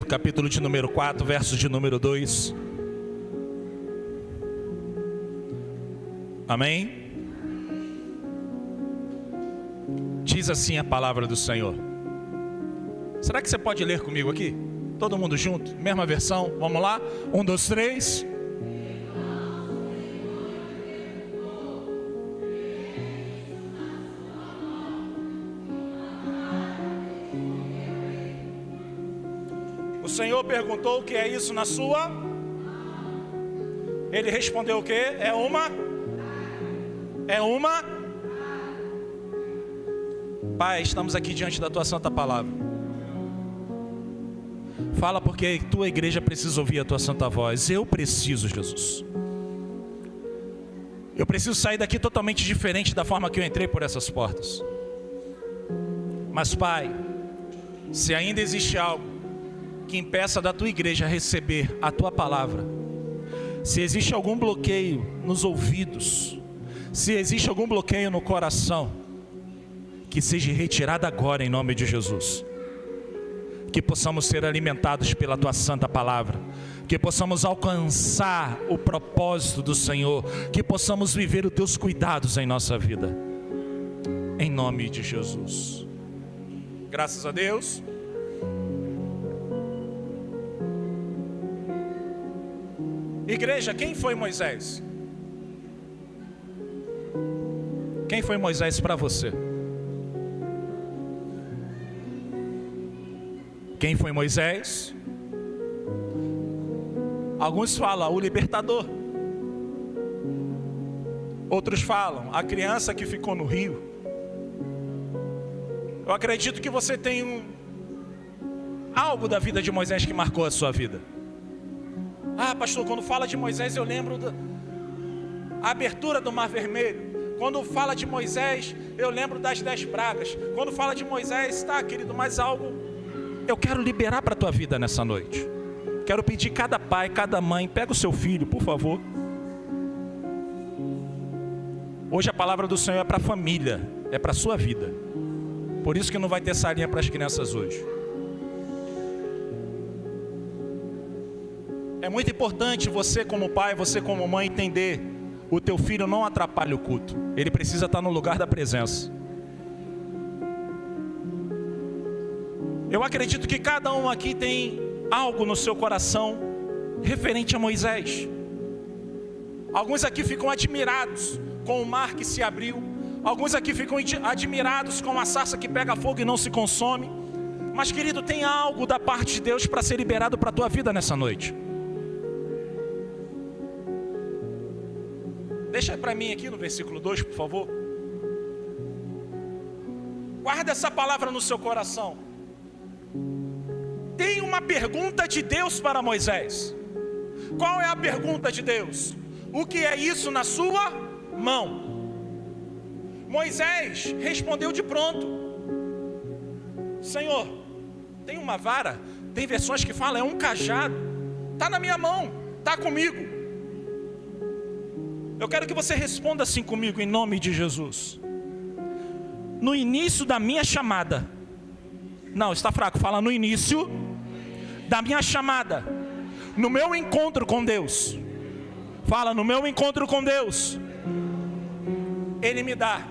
capítulo de número 4, verso de número 2. Amém? Diz assim a palavra do Senhor. Será que você pode ler comigo aqui? Todo mundo junto? Mesma versão? Vamos lá? 1, 2, 3. O Senhor perguntou o que é isso na sua? Ele respondeu o que? É uma? Pai, estamos aqui diante da tua santa palavra. Fala, porque tua igreja precisa ouvir a tua santa voz. Eu preciso, Jesus. Eu preciso sair daqui totalmente diferente da forma que eu entrei por essas portas. Mas, Pai, se ainda existe algo que impeça da tua igreja receber a tua palavra, se existe algum bloqueio nos ouvidos, se existe algum bloqueio no coração, que seja retirado agora em nome de Jesus. Que possamos ser alimentados pela tua santa palavra, que possamos alcançar o propósito do Senhor, que possamos viver os teus cuidados em nossa vida, em nome de Jesus. Graças a Deus. Igreja, quem foi Moisés? Quem foi Moisés para você? Quem foi Moisés? Alguns falam o libertador. Outros falam a criança que ficou no rio. Eu acredito que você tem algo da vida de Moisés que marcou a sua vida. Ah, pastor, quando fala de Moisés eu lembro da abertura do Mar Vermelho. Quando fala de Moisés eu lembro das 10 pragas. Quando fala de Moisés, tá, querido, mas algo eu quero liberar para a tua vida nessa noite. Quero pedir cada pai, cada mãe, pega o seu filho, por favor. Hoje a palavra do Senhor é para a família, é para a sua vida. Por isso que não vai ter salinha para as crianças hoje. É muito importante você como pai, você como mãe entender: o teu filho não atrapalha o culto, ele precisa estar no lugar da presença. Eu acredito que cada um aqui tem algo no seu coração referente a Moisés. Alguns aqui ficam admirados com o mar que se abriu. Alguns aqui ficam admirados com a sarça que pega fogo e não se consome. Mas, querido, tem algo da parte de Deus para ser liberado para a tua vida nessa noite. Deixa para mim aqui no versículo 2, por favor. Guarda essa palavra no seu coração. Tem uma pergunta de Deus para Moisés. Qual é a pergunta de Deus? O que é isso na sua mão? Moisés respondeu de pronto: Senhor, tem uma vara. Tem versões que falam é um cajado. Está na minha mão, está comigo. Eu quero que você responda assim comigo, em nome de Jesus. No início da minha chamada. Não, está fraco, fala no início da minha chamada, no meu encontro com Deus. Fala, no meu encontro com Deus, Ele me dá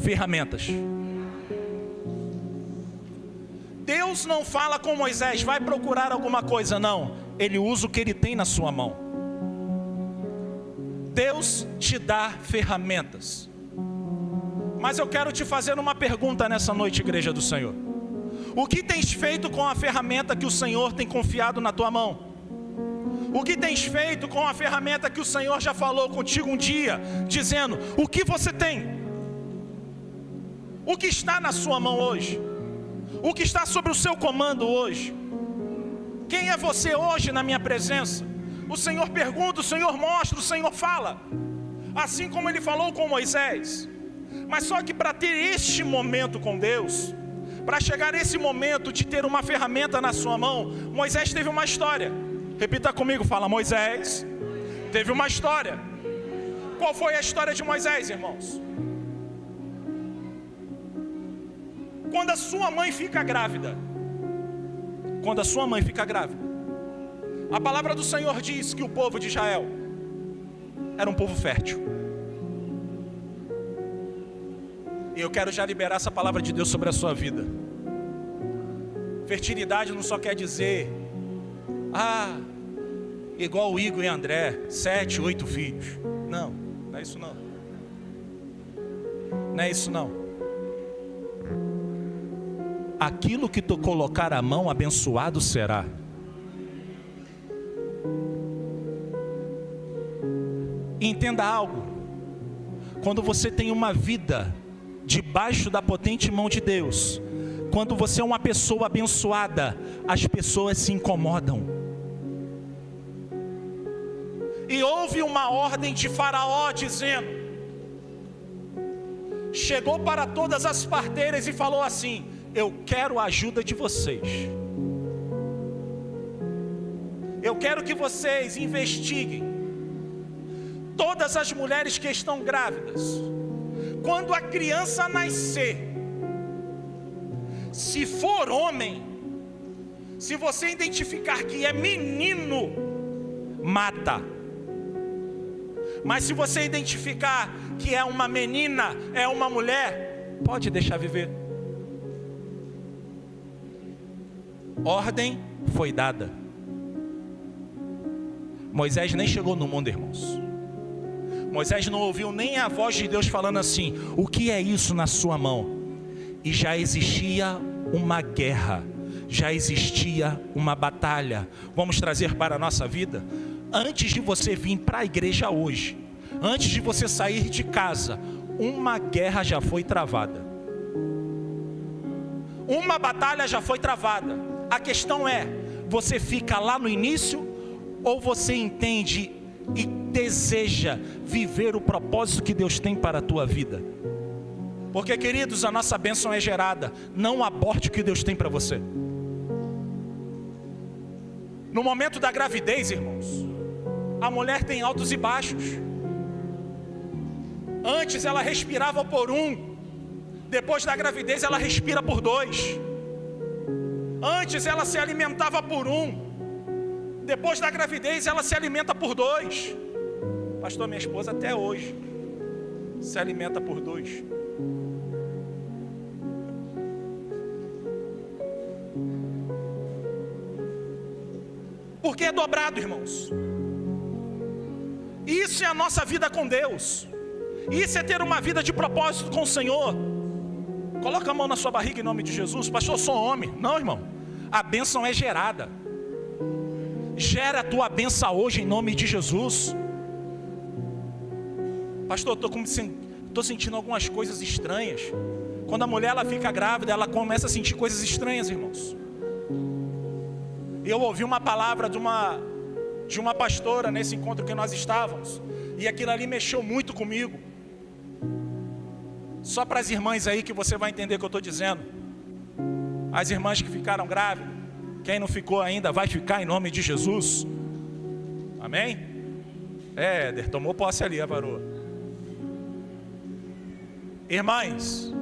ferramentas. Deus não fala com Moisés, vai procurar alguma coisa, não. Ele usa o que Ele tem na sua mão. Deus te dá ferramentas. Mas eu quero te fazer uma pergunta nessa noite, igreja do Senhor. O que tens feito com a ferramenta que o Senhor tem confiado na tua mão? O que tens feito com a ferramenta que o Senhor já falou contigo um dia, dizendo: o que você tem? O que está na sua mão hoje? O que está sobre o seu comando hoje? Quem é você hoje na minha presença? O Senhor pergunta, o Senhor mostra, o Senhor fala. Assim como Ele falou com Moisés. Mas só que para ter este momento com Deus, para chegar nesse momento de ter uma ferramenta na sua mão, Moisés teve uma história. Repita comigo, fala: Moisés teve uma história. Qual foi a história de Moisés, irmãos? Quando a sua mãe fica grávida, quando a sua mãe fica grávida. A palavra do Senhor diz que o povo de Israel era um povo fértil. E eu quero já liberar essa palavra de Deus sobre a sua vida. Fertilidade não só quer dizer, igual o Igor e André, 7, 8 filhos. Não, não é isso não. Não é isso não. Aquilo que tu colocar a mão, abençoado será. Entenda algo. Quando você tem uma vida debaixo da potente mão de Deus, quando você é uma pessoa abençoada, as pessoas se incomodam. E houve uma ordem de Faraó dizendo, chegou para todas as parteiras e falou assim: eu quero a ajuda de vocês. Eu quero que vocês investiguem todas as mulheres que estão grávidas. Quando a criança nascer, se for homem, se você identificar que é menino, mata. Mas se você identificar que é uma menina, é uma mulher, pode deixar viver. Ordem foi dada. Moisés nem chegou no mundo, irmãos. Moisés não ouviu nem a voz de Deus falando assim: o que é isso na sua mão? E já existia uma guerra, já existia uma batalha. Vamos trazer para a nossa vida? Antes de você vir para a igreja hoje, antes de você sair de casa, uma guerra já foi travada. Uma batalha já foi travada. A questão é, você fica lá no início ou você entende e deseja viver o propósito que Deus tem para a tua vida? Porque, queridos, a nossa bênção é gerada. Não aborte o que Deus tem para você. No momento da gravidez, irmãos, a mulher tem altos e baixos. Antes ela respirava por 1, depois da gravidez ela respira por 2. Antes ela se alimentava por 1, depois da gravidez ela se alimenta por 2. Pastor, minha esposa até hoje se alimenta por 2. Porque é dobrado, irmãos. Isso é a nossa vida com Deus. Isso é ter uma vida de propósito com o Senhor. Coloca a mão na sua barriga em nome de Jesus. Pastor, eu sou homem. Não, irmão. A bênção é gerada. Gera a tua bênção hoje em nome de Jesus. Pastor, estou sentindo algumas coisas estranhas. Quando a mulher ela fica grávida, ela começa a sentir coisas estranhas, irmãos. Eu ouvi uma palavra de uma pastora nesse encontro que nós estávamos, e aquilo ali mexeu muito comigo. Só para as irmãs aí que você vai entender o que eu estou dizendo. As irmãs que ficaram grávidas, quem não ficou ainda vai ficar em nome de Jesus. Amém? Éder, tomou posse ali, a varoa. Irmãs,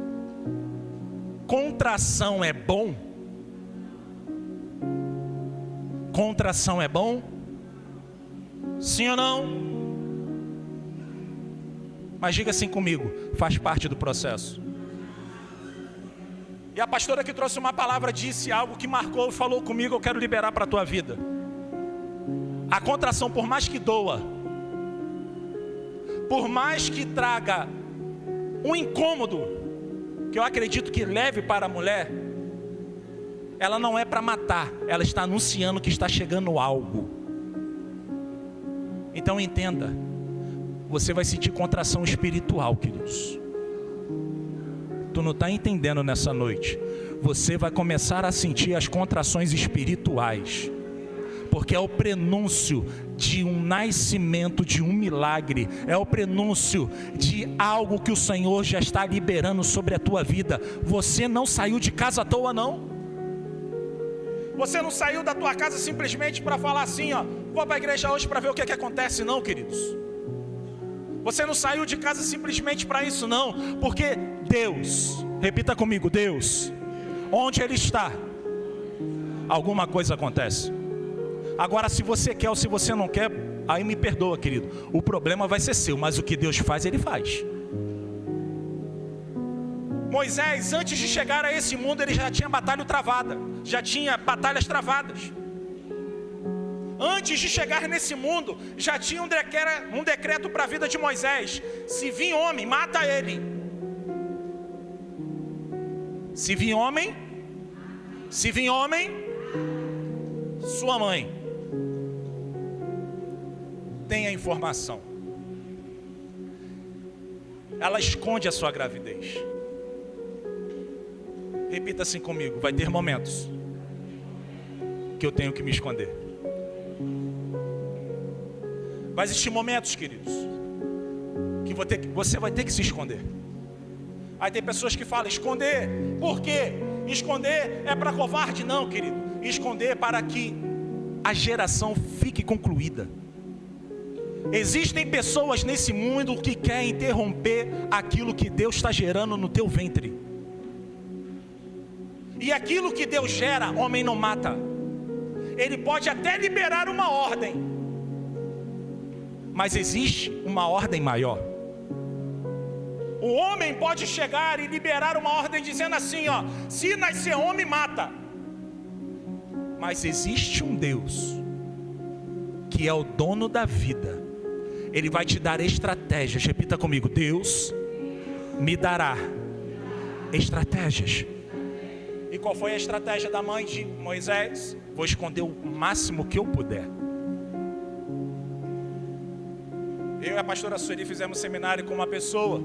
contração é bom? Contração é bom? Sim ou não? Mas diga assim comigo, faz parte do processo. E a pastora que trouxe uma palavra disse algo que marcou e falou comigo, eu quero liberar para a tua vida. A contração, por mais que doa, por mais que traga um incômodo, que eu acredito que leve para a mulher, ela não é para matar, ela está anunciando que está chegando algo. Então entenda, você vai sentir contração espiritual, queridos. Tu não está entendendo nessa noite. Você vai começar a sentir as contrações espirituais, porque é o prenúncio de um nascimento, de um milagre. É o prenúncio de algo que o Senhor já está liberando sobre a tua vida. Você não saiu de casa à toa, não. Você não saiu da tua casa simplesmente para falar assim, ó, vou para a igreja hoje para ver o que acontece, não, queridos. Você não saiu de casa simplesmente para isso, não. Porque Deus, repita comigo, Deus, onde Ele está, alguma coisa acontece. Agora, se você quer ou se você não quer, aí me perdoa, querido. O problema vai ser seu, mas o que Deus faz, Ele faz. Moisés, antes de chegar a esse mundo, ele já tinha batalhas travadas. Antes de chegar nesse mundo, já tinha um decreto para a vida de Moisés: se vir homem, mata ele. Se vir homem, sua mãe. Tem a informação. Ela esconde a sua gravidez. Repita assim comigo: vai ter momentos que eu tenho que me esconder. Vai existir momentos, queridos, que você vai ter que se esconder. Aí tem pessoas que falam: esconder, por quê? Esconder é para covarde? Não, querido. Esconder é para que a geração fique concluída. Existem pessoas nesse mundo que querem interromper aquilo que Deus está gerando no teu ventre. E aquilo que Deus gera, homem não mata. Ele pode até liberar uma ordem, mas existe uma ordem maior. O homem pode chegar e liberar uma ordem dizendo assim, ó: se nascer homem, mata. Mas existe um Deus que é o dono da vida. Ele vai te dar estratégias. Repita comigo: Deus me dará estratégias. E qual foi a estratégia da mãe de Moisés? Vou esconder o máximo que eu puder. Eu e a pastora Sueli fizemos um seminário com uma pessoa.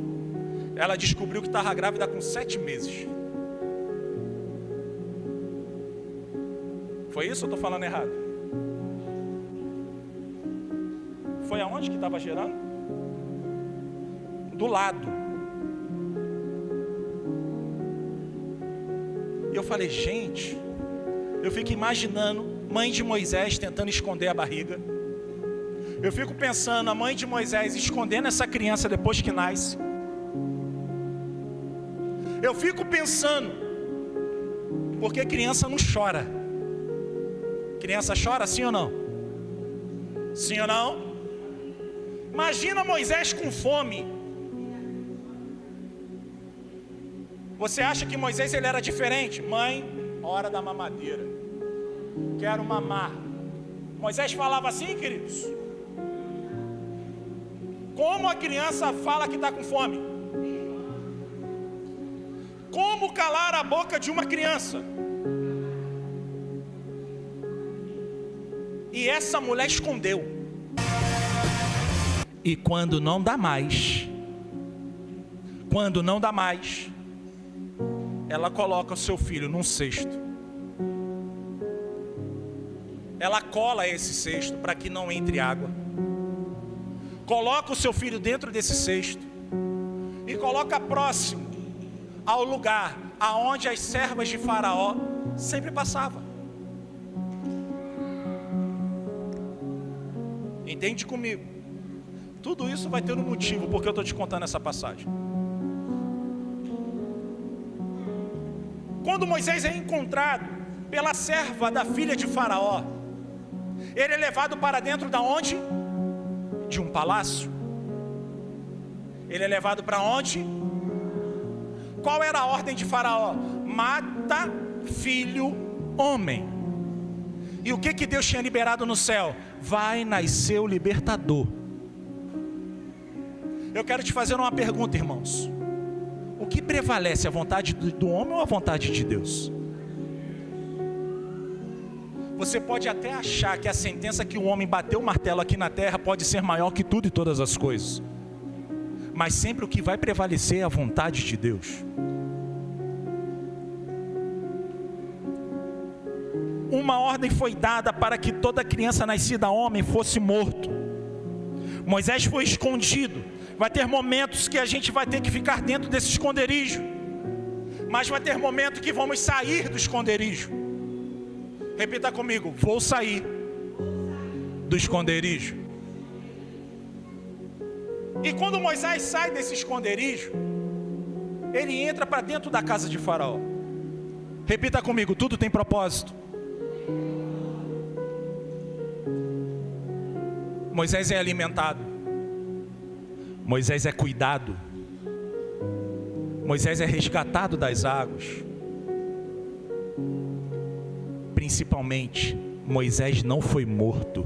Ela descobriu que estava grávida com 7 meses. Foi isso ou estou falando errado? Foi aonde que estava gerando? Do lado. E eu falei: gente, eu fico imaginando mãe de Moisés tentando esconder a barriga. Eu fico pensando a mãe de Moisés escondendo essa criança depois que nasce. Eu fico pensando, porque criança não chora. Criança chora, sim ou não? Sim ou não? Imagina Moisés com fome. Você acha que Moisés ele era diferente? Mãe, hora da mamadeira. Quero mamar. Moisés falava assim, queridos? Como a criança fala que está com fome? Como calar a boca de uma criança? E essa mulher escondeu. E quando não dá mais, ela coloca o seu filho num cesto. Ela cola esse cesto para que não entre água. Coloca o seu filho dentro desse cesto e coloca próximo ao lugar aonde as servas de Faraó sempre passavam. Entende comigo? Tudo isso vai ter um motivo porque eu estou te contando essa passagem. Quando Moisés é encontrado pela serva da filha de Faraó, ele é levado para dentro da onde? De um palácio. Ele é levado para onde? Qual era a ordem de Faraó? Mata filho homem. E o que Deus tinha liberado no céu? Vai nascer o libertador. Eu quero te fazer uma pergunta, irmãos. O que prevalece, a vontade do homem ou a vontade de Deus? Você pode até achar que a sentença que o homem bateu o martelo aqui na terra pode ser maior que tudo e todas as coisas. Mas sempre o que vai prevalecer é a vontade de Deus. Uma ordem foi dada para que toda criança nascida homem fosse morto. Moisés foi escondido. Vai ter momentos que a gente vai ter que ficar dentro desse esconderijo, mas vai ter momentos que vamos sair do esconderijo. Repita comigo: vou sair do esconderijo. E quando Moisés sai desse esconderijo, ele entra para dentro da casa de Faraó. Repita comigo: tudo tem propósito. Moisés é alimentado. Moisés é cuidado. Moisés é resgatado das águas. Principalmente, Moisés não foi morto.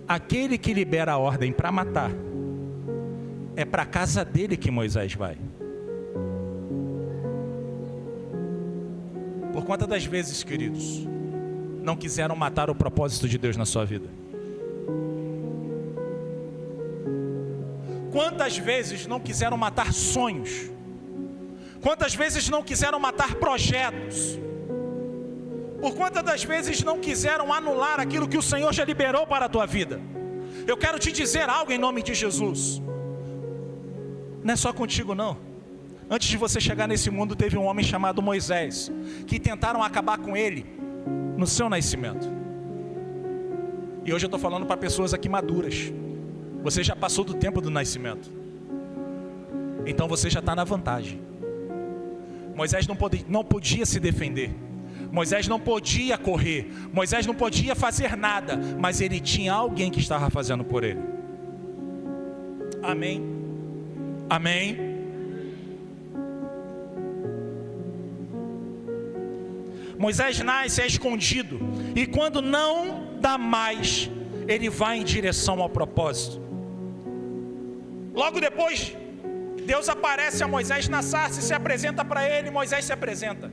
Aquele que libera a ordem para matar, é para a casa dele que Moisés vai. Por quantas das vezes, queridos, não quiseram matar o propósito de Deus na sua vida? Quantas vezes não quiseram matar sonhos? Quantas vezes não quiseram matar projetos? Por quantas das vezes não quiseram anular aquilo que o Senhor já liberou para a tua vida? Eu quero te dizer algo em nome de Jesus. Não é só contigo não. Antes de você chegar nesse mundo, teve um homem chamado Moisés, que tentaram acabar com ele no seu nascimento. E hoje eu estou falando para pessoas aqui maduras. Você já passou do tempo do nascimento. Então você já está na vantagem. Moisés não podia se defender. Moisés não podia correr. Moisés não podia fazer nada. Mas ele tinha alguém que estava fazendo por ele. Amém? Amém? Moisés nasce, é escondido. E quando não dá mais, ele vai em direção ao propósito. Logo depois, Deus aparece a Moisés na sarça e se apresenta para ele. Moisés se apresenta.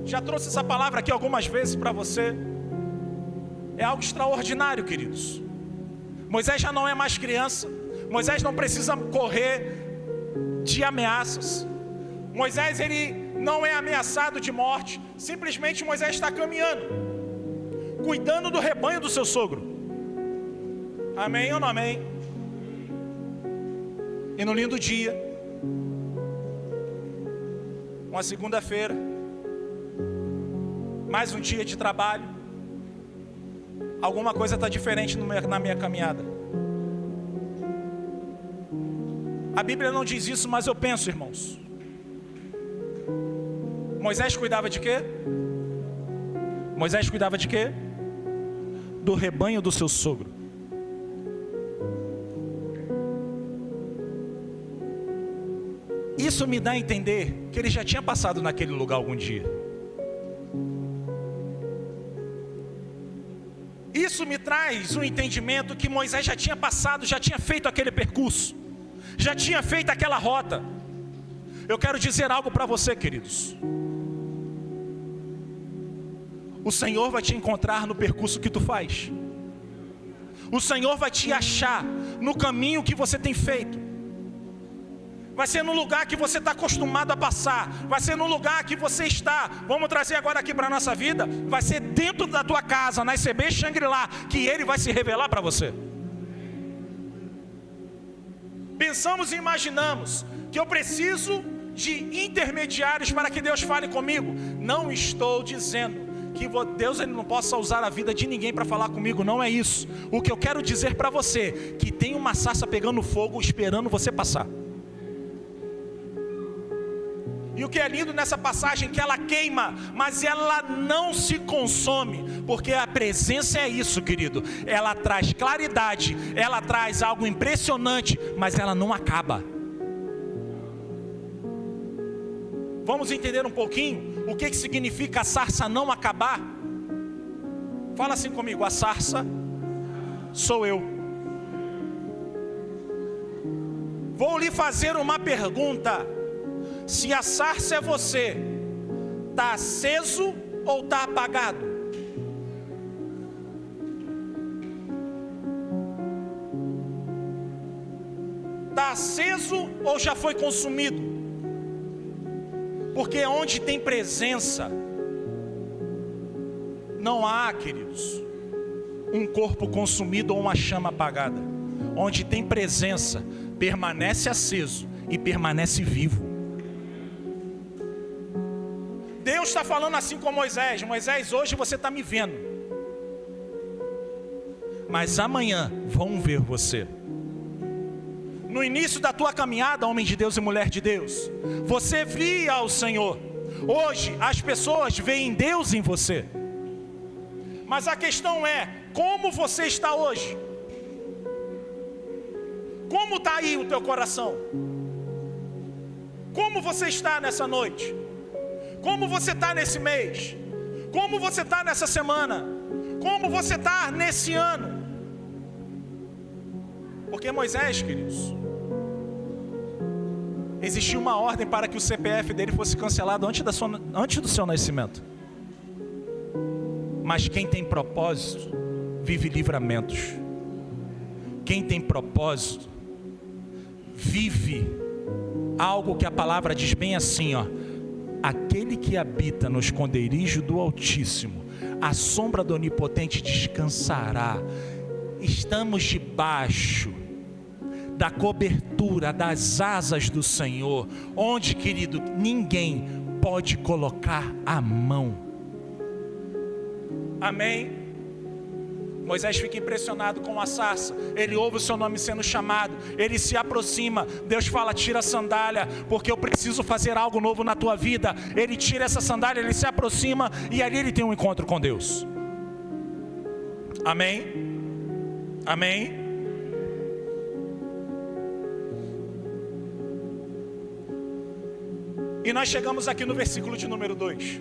Já trouxe essa palavra aqui algumas vezes para você. É algo extraordinário, queridos. Moisés já não é mais criança. Moisés não precisa correr de ameaças. Moisés, ele não é ameaçado de morte. Simplesmente Moisés está caminhando, cuidando do rebanho do seu sogro. Amém ou não amém? E no lindo dia, uma segunda-feira, mais um dia de trabalho, alguma coisa está diferente na minha caminhada. A Bíblia não diz isso, mas eu penso, irmãos. Moisés cuidava de quê? Moisés cuidava de quê? Do rebanho do seu sogro. Isso me dá a entender que ele já tinha passado naquele lugar algum dia. Isso me traz um entendimento que Moisés já tinha passado, já tinha feito aquele percurso, já tinha feito aquela rota. Eu quero dizer algo para você, queridos. O Senhor vai te encontrar no percurso que tu faz. O Senhor vai te achar no caminho que você tem feito. Vai ser no lugar que você está acostumado a passar. Vai ser no lugar que você está. Vamos trazer agora aqui para a nossa vida. Vai ser dentro da tua casa, na ICB Shangri-La, que Ele vai se revelar para você. Pensamos e imaginamos que eu preciso de intermediários para que Deus fale comigo. Não estou dizendo que Deus ele não possa usar a vida de ninguém para falar comigo, não é isso. O que eu quero dizer para você, que tem uma sarça pegando fogo esperando você passar. E o que é lindo nessa passagem, que ela queima, mas ela não se consome, porque a presença é isso, querido. Ela traz claridade, ela traz algo impressionante, mas ela não acaba. Vamos entender um pouquinho o que significa a sarça não acabar? Fala assim comigo: a sarça sou eu. Vou lhe fazer uma pergunta. Se a sarça é você, está aceso ou está apagado? Está aceso ou já foi consumido? Porque onde tem presença, não há, queridos, um corpo consumido ou uma chama apagada. Onde tem presença, permanece aceso e permanece vivo. Deus está falando assim com Moisés: Moisés, hoje você está me vendo, mas amanhã vão ver você. No início da tua caminhada, homem de Deus e mulher de Deus, você via o Senhor. Hoje as pessoas veem Deus em você. Mas a questão é, como você está hoje? Como está aí o teu coração? Como você está nessa noite? Como você está nesse mês? Como você está nessa semana? Como você está nesse ano? Porque Moisés, queridos, existia uma ordem para que o CPF dele fosse cancelado antes do seu nascimento. Mas quem tem propósito, vive livramentos. Quem tem propósito, vive algo que a palavra diz bem assim, ó. Aquele que habita no esconderijo do Altíssimo, a sombra do Onipotente descansará. Estamos debaixo da cobertura das asas do Senhor, onde, querido, ninguém pode colocar a mão. Amém? Moisés fica impressionado com a sarça. Ele ouve o seu nome sendo chamado. Ele se aproxima. Deus fala: tira a sandália, porque eu preciso fazer algo novo na tua vida. Ele tira essa sandália, ele se aproxima, e ali ele tem um encontro com Deus. Amém? Amém? E nós chegamos aqui no versículo de número 2.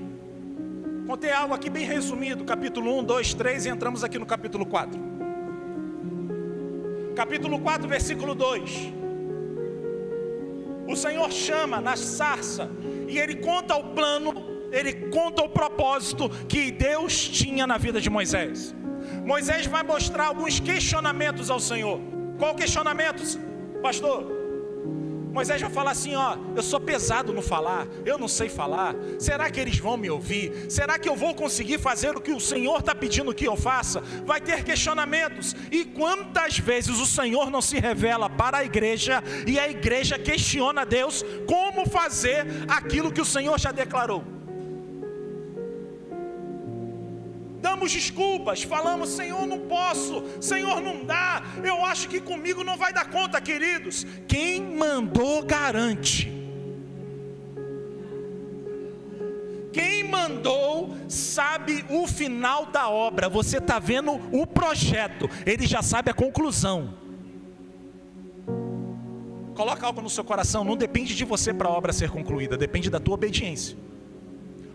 Contei algo aqui bem resumido, capítulo 1, 2, 3, e entramos aqui no capítulo 4. Capítulo 4, versículo 2. O Senhor chama na sarça, e Ele conta o plano, Ele conta o propósito que Deus tinha na vida de Moisés. Moisés vai mostrar alguns questionamentos ao Senhor. Qual questionamentos, pastor? Moisés vai falar assim, ó: eu sou pesado no falar, eu não sei falar. Será que eles vão me ouvir? Será que eu vou conseguir fazer o que o Senhor está pedindo que eu faça? Vai ter questionamentos. E quantas vezes o Senhor não se revela para a igreja, e a igreja questiona a Deus como fazer aquilo que o Senhor já declarou? Damos desculpas, falamos: Senhor, não posso, Senhor, não dá, eu acho que comigo não vai dar conta. Queridos, quem mandou garante. Quem mandou sabe o final da obra. Você está vendo o projeto, ele já sabe a conclusão. Coloca algo no seu coração: não depende de você para a obra ser concluída, depende da tua obediência.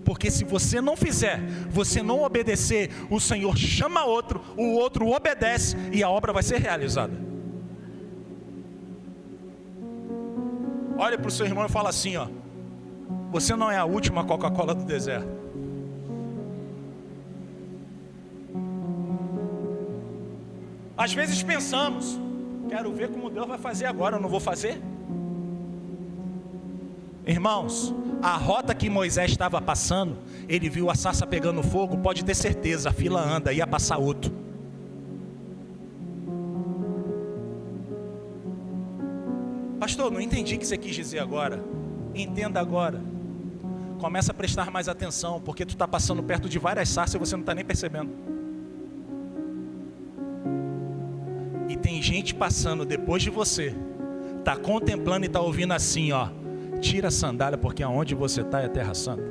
Porque se você não fizer, você não obedecer, o Senhor chama outro, o outro obedece, e a obra vai ser realizada. Olha para o seu irmão e fala assim, ó: você não é a última Coca-Cola do deserto. Às vezes pensamos: quero ver como Deus vai fazer agora, eu não vou fazer. Irmãos, a rota que Moisés estava passando, ele viu a sarça pegando fogo, pode ter certeza, a fila anda, ia passar outro. Pastor, não entendi o que você quis dizer agora. Entenda agora. Começa a prestar mais atenção, porque tu está passando perto de várias sarças e você não está nem percebendo. E tem gente passando depois de você, está contemplando e está ouvindo assim, ó: tira a sandália, porque aonde você está é terra santa.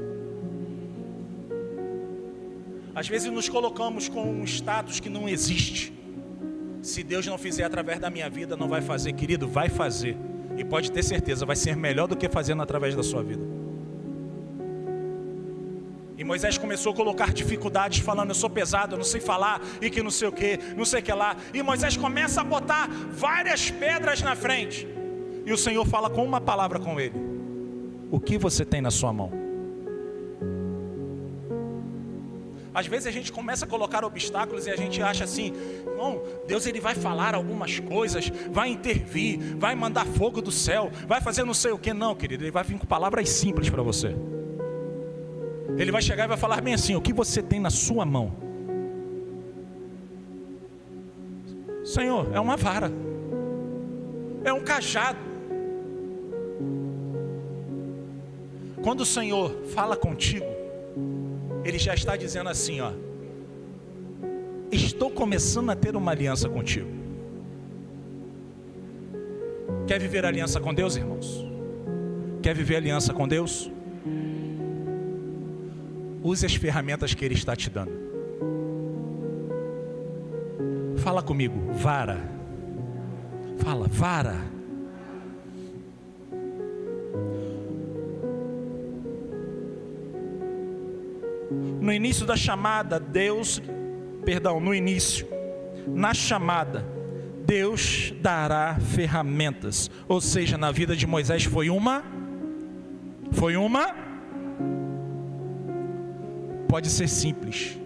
Às vezes nos colocamos com um status que não existe. Se Deus não fizer através da minha vida, não vai fazer. Querido, vai fazer. E pode ter certeza, vai ser melhor do que fazendo através da sua vida. E Moisés começou a colocar dificuldades, falando: eu sou pesado, eu não sei falar, e que não sei o que, não sei o que lá. E Moisés começa a botar várias pedras na frente. E o Senhor fala com uma palavra com ele: o que você tem na sua mão? Às vezes a gente começa a colocar obstáculos e a gente acha assim: não, Deus ele vai falar algumas coisas, vai intervir, vai mandar fogo do céu, vai fazer não sei o que. Não, querido, ele vai vir com palavras simples para você. Ele vai chegar e vai falar bem assim: o que você tem na sua mão? Senhor, é uma vara, é um cajado. Quando o Senhor fala contigo, Ele já está dizendo assim, ó: estou começando a ter uma aliança contigo. Quer viver aliança com Deus, irmãos? Quer viver aliança com Deus? Use as ferramentas que Ele está te dando. Fala comigo, vara. Fala, vara. No início da chamada, na chamada, Deus dará ferramentas. Ou seja, na vida de Moisés foi uma. Pode ser simples.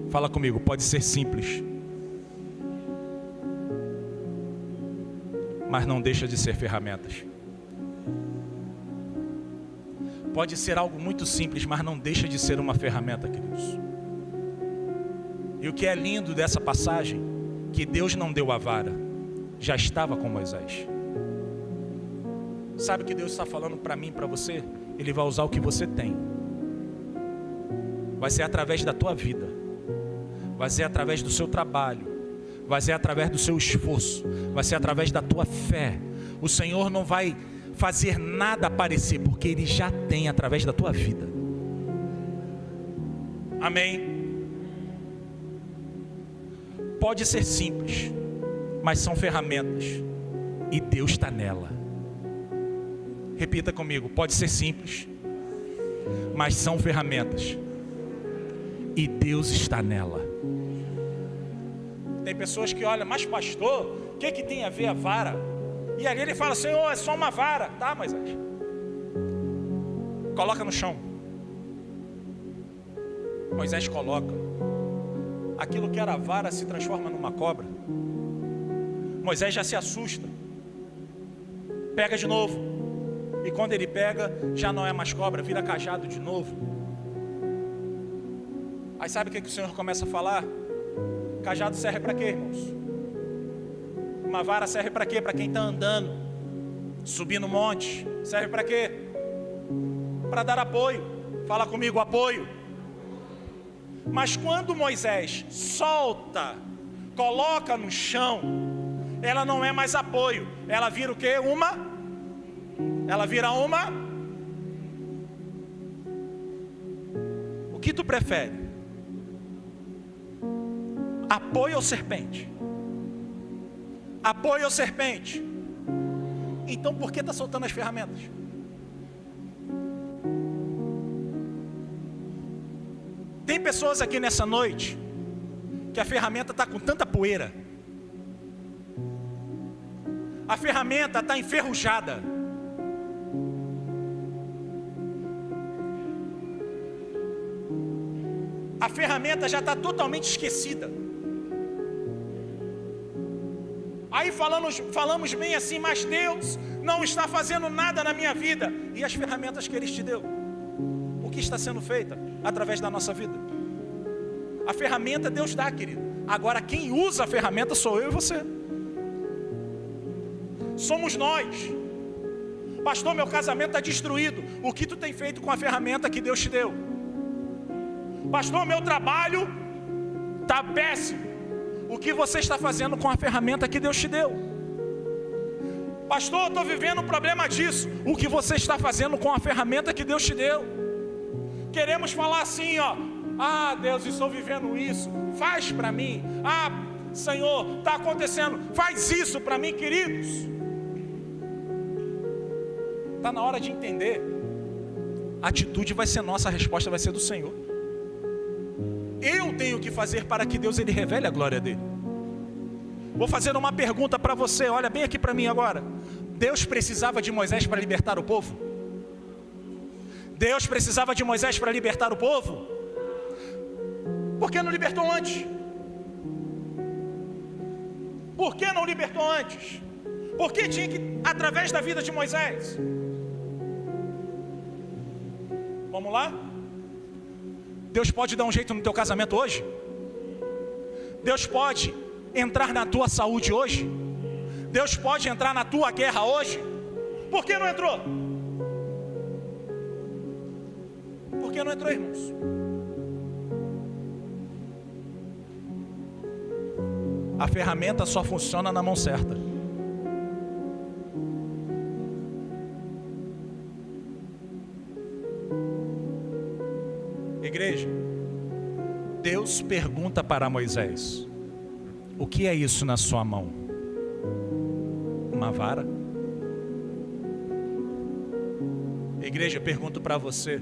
Fala comigo, pode ser simples. Mas não deixa de ser ferramentas. Pode ser algo muito simples, mas não deixa de ser uma ferramenta, queridos. E o que é lindo dessa passagem, que Deus não deu a vara, já estava com Moisés. Sabe o que Deus está falando para mim e para você? Ele vai usar o que você tem. Vai ser através da tua vida, vai ser através do seu trabalho, vai ser através do seu esforço, vai ser através da tua fé. O Senhor não vai fazer nada aparecer, porque Ele já tem através da tua vida. Amém? Pode ser simples, mas são ferramentas, e Deus está nela. Repita comigo, pode ser simples, mas são ferramentas, e Deus está nela. Tem pessoas que olham, mas pastor, o que tem a ver a vara? E ali ele fala, Senhor, é só uma vara. Tá, Moisés, coloca no chão. Moisés coloca. Aquilo que era vara se transforma numa cobra. Moisés já se assusta. Pega de novo. E quando ele pega, já não é mais cobra, vira cajado de novo. Aí sabe o que o Senhor começa a falar? Cajado serve para quê, irmãos? Uma vara serve para quê? Para quem está andando, subindo monte. Serve para quê? Para dar apoio. Fala comigo, apoio. Mas quando Moisés solta, coloca no chão, ela não é mais apoio. Ela vira o quê? Ela vira uma. O que tu prefere? Apoio ou serpente? Apoio ou serpente? Então por que está soltando as ferramentas? Tem pessoas aqui nessa noite que a ferramenta está com tanta poeira, a ferramenta está enferrujada, a ferramenta já está totalmente esquecida. Aí falamos bem assim, mas Deus não está fazendo nada na minha vida. E as ferramentas que Ele te deu? O que está sendo feito através da nossa vida? A ferramenta Deus dá, querido. Agora quem usa a ferramenta sou eu e você. Somos nós. Pastor, meu casamento está destruído. O que tu tem feito com a ferramenta que Deus te deu? Pastor, meu trabalho está péssimo. O que você está fazendo com a ferramenta que Deus te deu? Pastor, eu estou vivendo um problema disso. O que você está fazendo com a ferramenta que Deus te deu? Queremos falar assim, ó. Ah, Deus, estou vivendo isso. Faz para mim. Ah, Senhor, está acontecendo. Faz isso para mim, queridos. Está na hora de entender. A atitude vai ser nossa, a resposta vai ser do Senhor. Eu tenho que fazer para que Deus Ele revele a glória dele. Vou fazer uma pergunta para você, olha bem aqui para mim agora. Deus precisava de Moisés para libertar o povo? Deus precisava de Moisés para libertar o povo? Por que não libertou antes? Por que não libertou antes? Por que tinha que, através da vida de Moisés? Vamos lá? Deus pode dar um jeito no teu casamento hoje? Deus pode entrar na tua saúde hoje? Deus pode entrar na tua guerra hoje? Por que não entrou? Por que não entrou, irmãos? A ferramenta só funciona na mão certa. Igreja, Deus pergunta para Moisés: O que é isso na sua mão? Uma vara? Igreja, eu pergunto para você.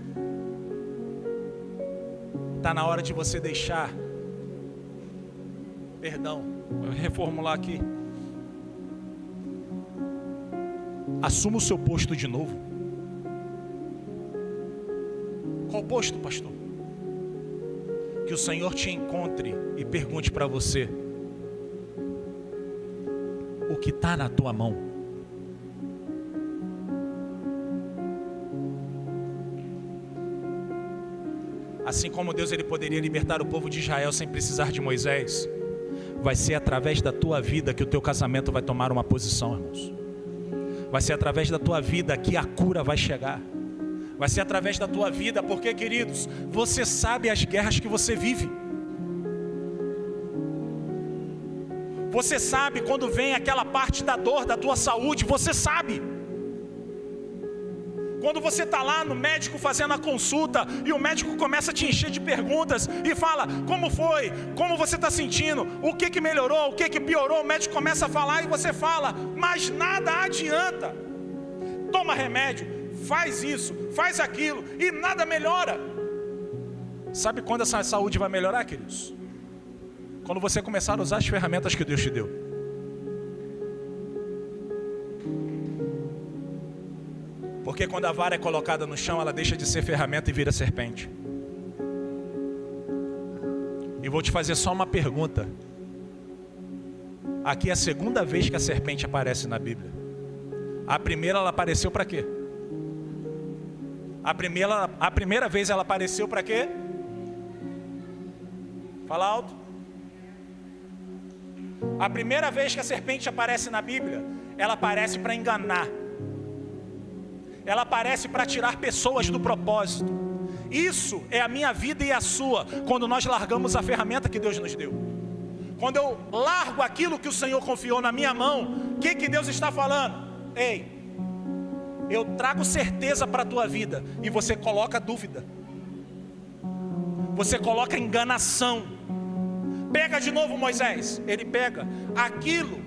Está na hora de você deixar. Perdão, vou reformular aqui. Assuma o seu posto de novo. Qual posto, pastor? Que o Senhor te encontre e pergunte para você: o que está na tua mão? Assim como Deus ele poderia libertar o povo de Israel sem precisar de Moisés, vai ser através da tua vida que o teu casamento vai tomar uma posição, irmãos. Vai ser através da tua vida que a cura vai chegar. Vai ser através da tua vida, porque, queridos, você sabe as guerras que você vive. Você sabe quando vem aquela parte da dor da tua saúde, você sabe. Quando você está lá no médico fazendo a consulta e o médico começa a te encher de perguntas e fala: como foi? Como você está sentindo? O que melhorou? O que piorou? O médico começa a falar e você fala, mas nada adianta. Toma remédio, faz isso, faz aquilo e nada melhora. Sabe quando essa saúde vai melhorar, queridos? Quando você começar a usar as ferramentas que Deus te deu. Porque quando a vara é colocada no chão, ela deixa de ser ferramenta e vira serpente. E vou te fazer só uma pergunta. Aqui é a segunda vez que a serpente aparece na Bíblia. A primeira ela apareceu para quê? A primeira vez ela apareceu para quê? Fala alto. A primeira vez que a serpente aparece na Bíblia, ela aparece para enganar. Ela aparece para tirar pessoas do propósito. Isso é a minha vida e a sua, quando nós largamos a ferramenta que Deus nos deu. Quando eu largo aquilo que o Senhor confiou na minha mão, o que Deus está falando? Ei, eu trago certeza para a tua vida, e você coloca dúvida. Você coloca enganação. Pega de novo Moisés. Ele pega aquilo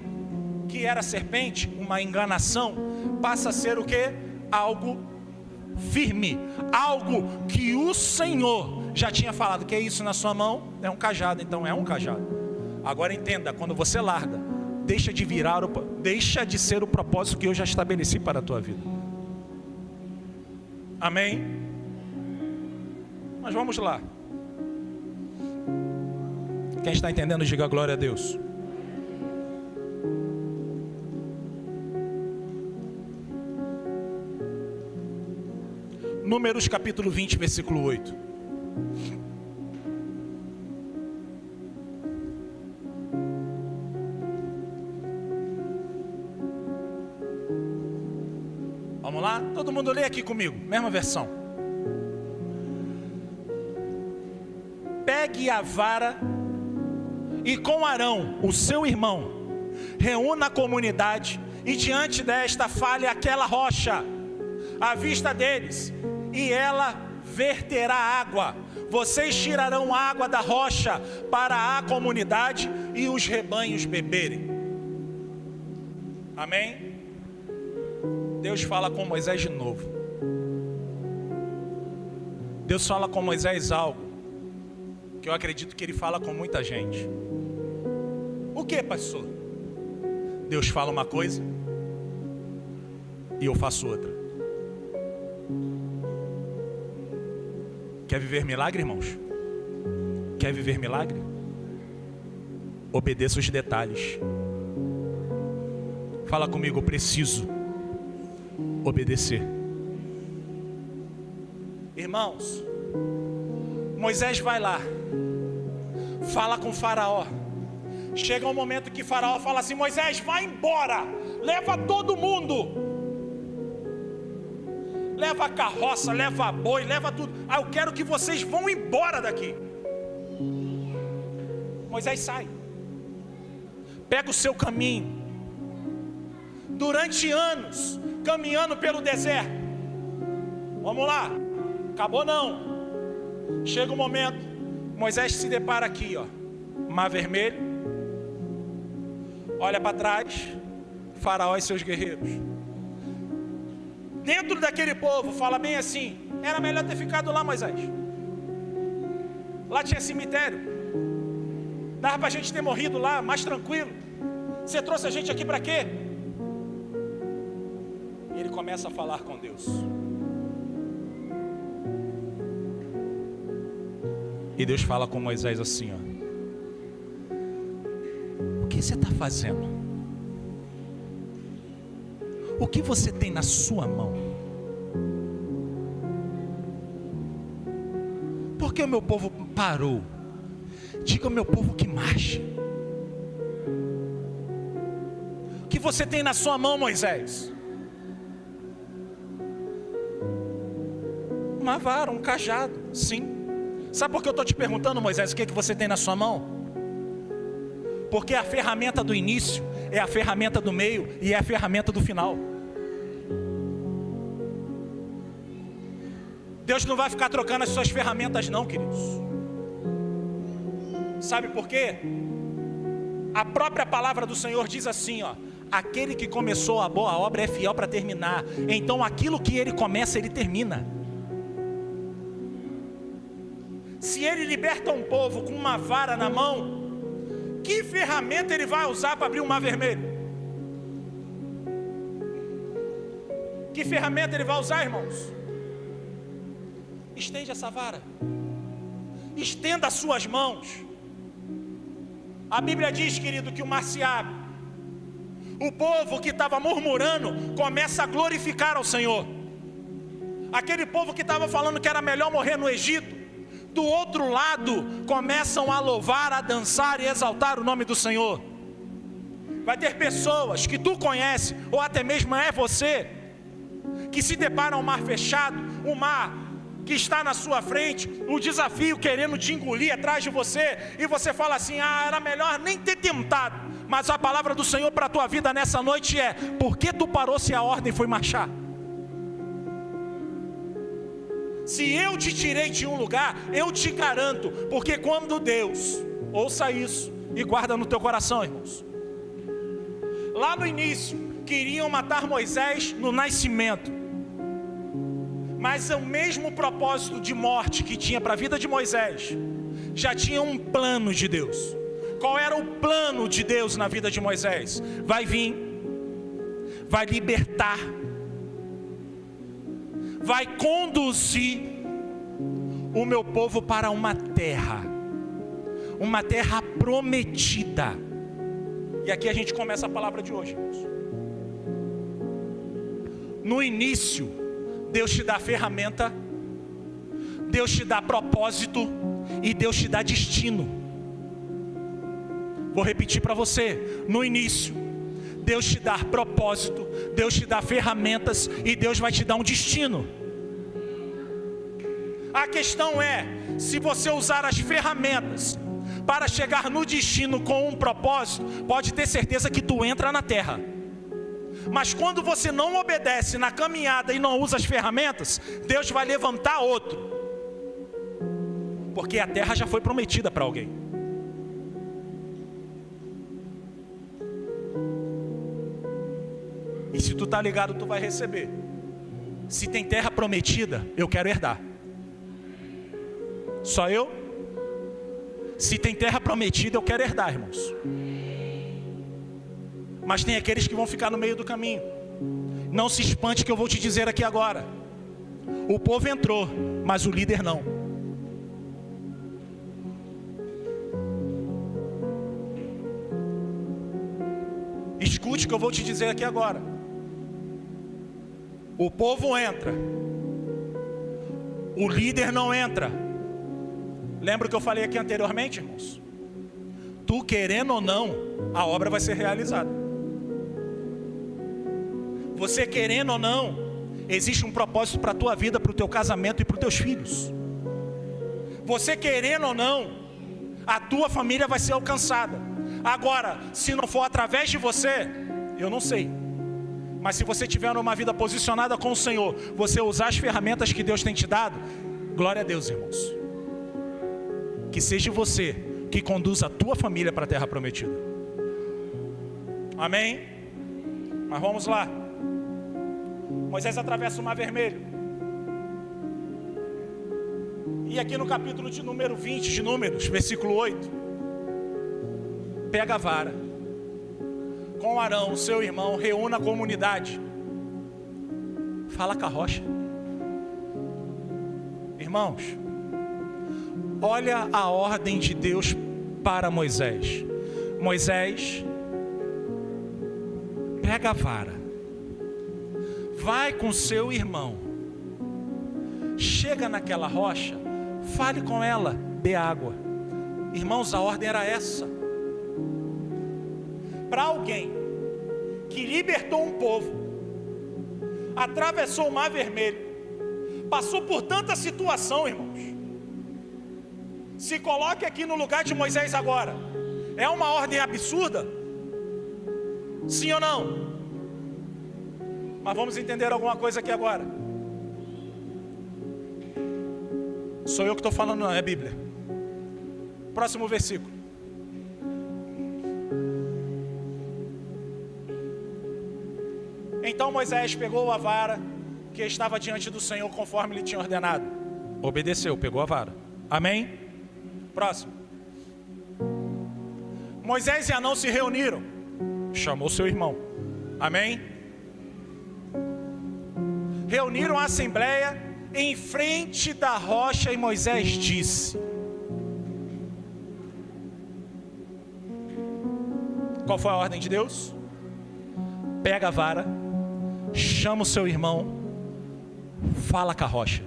que era serpente, uma enganação, passa a ser o quê? Algo firme, algo que o Senhor já tinha falado. Que é isso na sua mão? É um cajado. Então é um cajado. Agora entenda, quando você larga, deixa de ser o propósito que eu já estabeleci para a tua vida. Amém? Mas vamos lá. Quem está entendendo, diga glória a Deus. Números capítulo 20, versículo 8. Vamos lá? Todo mundo lê aqui comigo, mesma versão. Pegue a vara e com Arão, o seu irmão, reúna a comunidade e diante desta fale aquela rocha à vista deles, e ela verterá água. Vocês tirarão água da rocha para a comunidade e os rebanhos beberem. Amém? Deus fala com Moisés de novo. Deus fala com Moisés algo que eu acredito que ele fala com muita gente. O que, pastor? Deus fala uma coisa e eu faço outra. Quer viver milagre, irmãos? Quer viver milagre? Obedeça os detalhes. Fala comigo, eu preciso obedecer. Irmãos, Moisés vai lá, fala com Faraó. Chega um momento que Faraó fala assim: Moisés, vai embora, leva todo mundo. Leva a carroça, leva a boi, leva tudo. Eu quero que vocês vão embora daqui. Moisés sai, pega o seu caminho. Durante anos, caminhando pelo deserto. Vamos lá, acabou não. Chega um momento, Moisés se depara aqui, ó, Mar Vermelho, olha para trás, Faraó e seus guerreiros. Dentro daquele povo, fala bem assim: era melhor ter ficado lá, Moisés. Lá tinha cemitério, dava para a gente ter morrido lá, mais tranquilo. Você trouxe a gente aqui para quê? E ele começa a falar com Deus. E Deus fala com Moisés assim, ó: o que você está fazendo? O que você tem na sua mão? Por que o meu povo parou? Diga ao meu povo que marche. O que você tem na sua mão, Moisés? Uma vara, um cajado, sim. Sabe por que eu estou te perguntando, Moisés, o que você tem na sua mão? Porque a ferramenta do início é a ferramenta do meio e é a ferramenta do final. Deus não vai ficar trocando as suas ferramentas não, queridos. Sabe por quê? A própria palavra do Senhor diz assim, ó: aquele que começou a boa obra é fiel para terminar. Então aquilo que ele começa, ele termina. Se ele liberta um povo com uma vara na mão, que ferramenta ele vai usar para abrir o mar vermelho? Que ferramenta ele vai usar, irmãos? Estende essa vara. Estenda as suas mãos. A Bíblia diz, querido, que o mar se abre. O povo que estava murmurando começa a glorificar ao Senhor. Aquele povo que estava falando que era melhor morrer no Egito, do outro lado começam a louvar, a dançar e exaltar o nome do Senhor. Vai ter pessoas que tu conhece, ou até mesmo é você, que se deparam ao mar fechado, o mar que está na sua frente, o desafio querendo te engolir atrás de você, e você fala assim: ah, era melhor nem ter tentado. Mas a palavra do Senhor para a tua vida nessa noite é: por que tu parou se a ordem foi marchar? Se eu te tirei de um lugar, eu te garanto, porque quando Deus, ouça isso e guarda no teu coração, irmãos, lá no início queriam matar Moisés no nascimento, mas o mesmo propósito de morte que tinha para a vida de Moisés, já tinha um plano de Deus. Qual era o plano de Deus na vida de Moisés? Vai vir, vai libertar, vai conduzir o meu povo para uma terra prometida. E aqui a gente começa a palavra de hoje, irmãos. No início, Deus te dá ferramenta, Deus te dá propósito e Deus te dá destino. Vou repetir para você: no início, Deus te dá propósito, Deus te dá ferramentas e Deus vai te dar um destino. A questão é, se você usar as ferramentas para chegar no destino com um propósito, pode ter certeza que tu entra na terra. Mas quando você não obedece na caminhada e não usa as ferramentas, Deus vai levantar outro. Porque a terra já foi prometida para alguém. E se tu tá ligado, tu vai receber. Se tem terra prometida, eu quero herdar. Só eu? Se tem terra prometida, eu quero herdar, irmãos. Mas tem aqueles que vão ficar no meio do caminho. Não se espante que eu vou te dizer aqui agora. O povo entrou, mas o líder não. Escute o que eu vou te dizer aqui agora. O povo entra, o líder não entra. Lembra o que eu falei aqui anteriormente, irmãos? Tu querendo ou não, a obra vai ser realizada. Você querendo ou não, existe um propósito para a tua vida, para o teu casamento e para os teus filhos. Você querendo ou não, a tua família vai ser alcançada. Agora, se não for através de você, eu não sei. Mas se você tiver uma vida posicionada com o Senhor, você usar as ferramentas que Deus tem te dado, glória a Deus, irmãos. Que seja você que conduza a tua família para a terra prometida. Amém? Mas vamos lá. Moisés atravessa o Mar Vermelho. E aqui no capítulo de número 20 de Números, versículo 8, pega a vara, com Arão, seu irmão, reúna a comunidade, fala com a rocha. Irmãos, olha a ordem de Deus para Moisés. Moisés, pega a vara, vai com seu irmão, chega naquela rocha, fale com ela, dê água. Irmãos, a ordem era essa. Para alguém que libertou um povo, atravessou o Mar Vermelho, passou por tanta situação, irmãos. Se coloque aqui no lugar de Moisés agora. É uma ordem absurda? Sim ou não? Mas vamos entender alguma coisa aqui agora. Sou eu que estou falando, não é a Bíblia. Próximo versículo. Então Moisés pegou a vara que estava diante do Senhor, conforme lhe tinha ordenado. Obedeceu, pegou a vara. Amém? Próximo. Moisés e Arão se reuniram. Chamou seu irmão. Amém? Reuniram a assembleia em frente da rocha e Moisés disse: qual foi a ordem de Deus? Pega a vara, chama o seu irmão, fala com a rocha.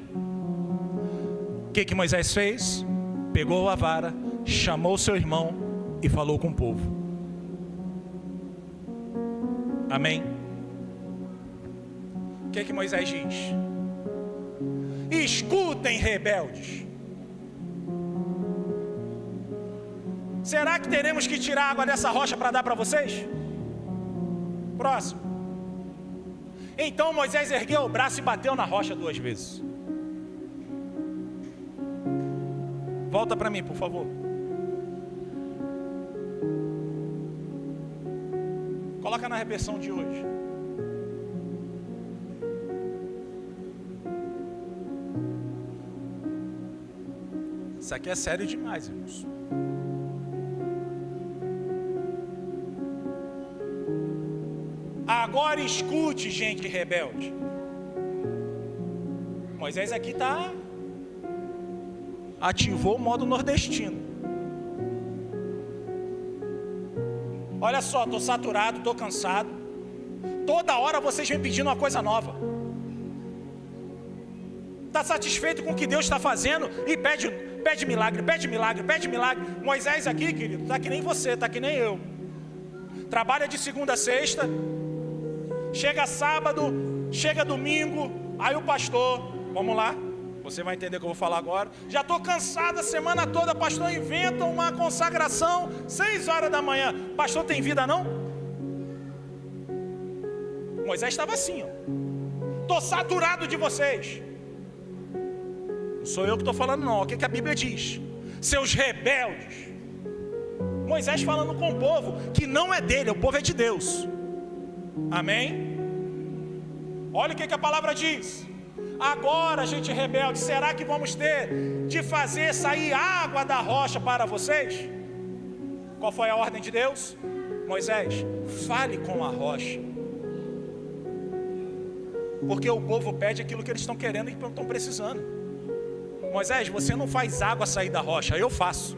O que Moisés fez? Pegou a vara, chamou o seu irmão e falou com o povo. Amém? O que Moisés diz? Escutem, rebeldes. Será que teremos que tirar água dessa rocha para dar para vocês? Próximo. Então Moisés ergueu o braço e bateu na rocha 2 vezes. Volta para mim, por favor. Coloca na reversão de hoje. Isso aqui é sério demais, irmãos. Agora escute, gente rebelde. Moisés aqui ativou o modo nordestino. Olha só, estou saturado, estou cansado. Toda hora vocês vêm pedindo uma coisa nova. Está satisfeito com o que Deus está fazendo e pede milagre, pede milagre, pede milagre. Moisés aqui, querido, está que nem você, está que nem eu. Trabalha de segunda a sexta. Chega sábado, chega domingo, aí o pastor, vamos lá, você vai entender o que eu vou falar agora. Já estou cansado a semana toda, pastor inventa uma consagração, 6 horas da manhã. Pastor, tem vida não? Moisés estava assim, estou saturado de vocês. Não sou eu que estou falando não, o que a Bíblia diz? Seus rebeldes. Moisés falando com o povo, que não é dele, o povo é de Deus. Amém? Olha o que a palavra diz. Agora, gente rebelde, será que vamos ter de fazer sair água da rocha para vocês? Qual foi a ordem de Deus? Moisés, fale com a rocha. Porque o povo pede aquilo que eles estão querendo e estão precisando. Moisés, você não faz água sair da rocha, eu faço.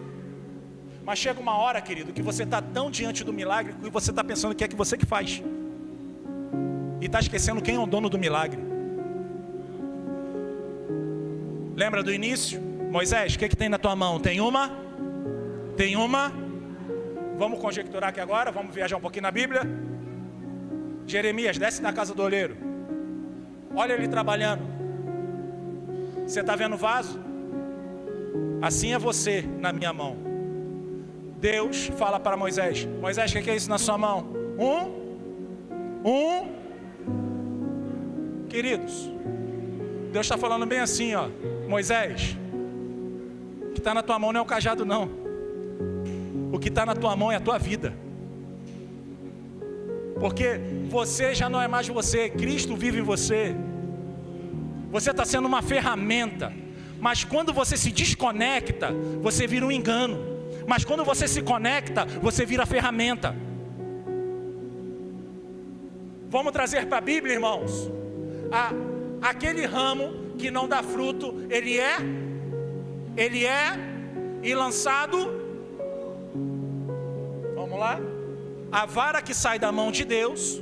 Mas chega uma hora, querido, que você está tão diante do milagre que você está pensando que é você que faz. E está esquecendo quem é o dono do milagre. Lembra do início? Moisés, o que tem na tua mão? Tem uma? Tem uma? Vamos conjecturar aqui agora, vamos viajar um pouquinho na Bíblia. Jeremias, desce da casa do oleiro. Olha ele trabalhando. Você está vendo o vaso? Assim é você na minha mão. Deus fala para Moisés: Moisés, o que é isso na sua mão? Queridos, Deus está falando bem assim, ó. Moisés, o que está na tua mão não é o cajado não. O que está na tua mão é a tua vida. Porque você já não é mais você, Cristo vive em você. Você está sendo uma ferramenta. Mas quando você se desconecta, você vira um engano. Mas quando você se conecta, você vira ferramenta. Vamos trazer para a Bíblia, irmãos. Aquele ramo que não dá fruto, ele é e lançado. Vamos lá. A vara que sai da mão de Deus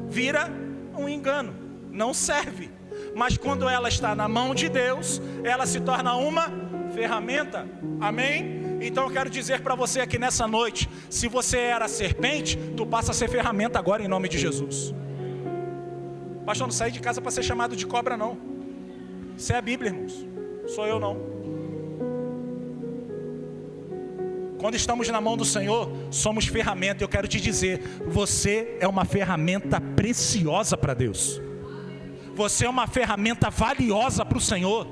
vira um engano, não serve. Mas quando ela está na mão de Deus, ela se torna uma ferramenta. Amém? Então eu quero dizer para você aqui nessa noite, se você era serpente, tu passa a ser ferramenta agora em nome de Jesus. Pastor, não saí de casa para ser chamado de cobra não. Isso é a Bíblia, irmãos. Sou eu não. Quando estamos na mão do Senhor, somos ferramenta. Eu quero te dizer, você é uma ferramenta preciosa para Deus. Você é uma ferramenta valiosa para o Senhor.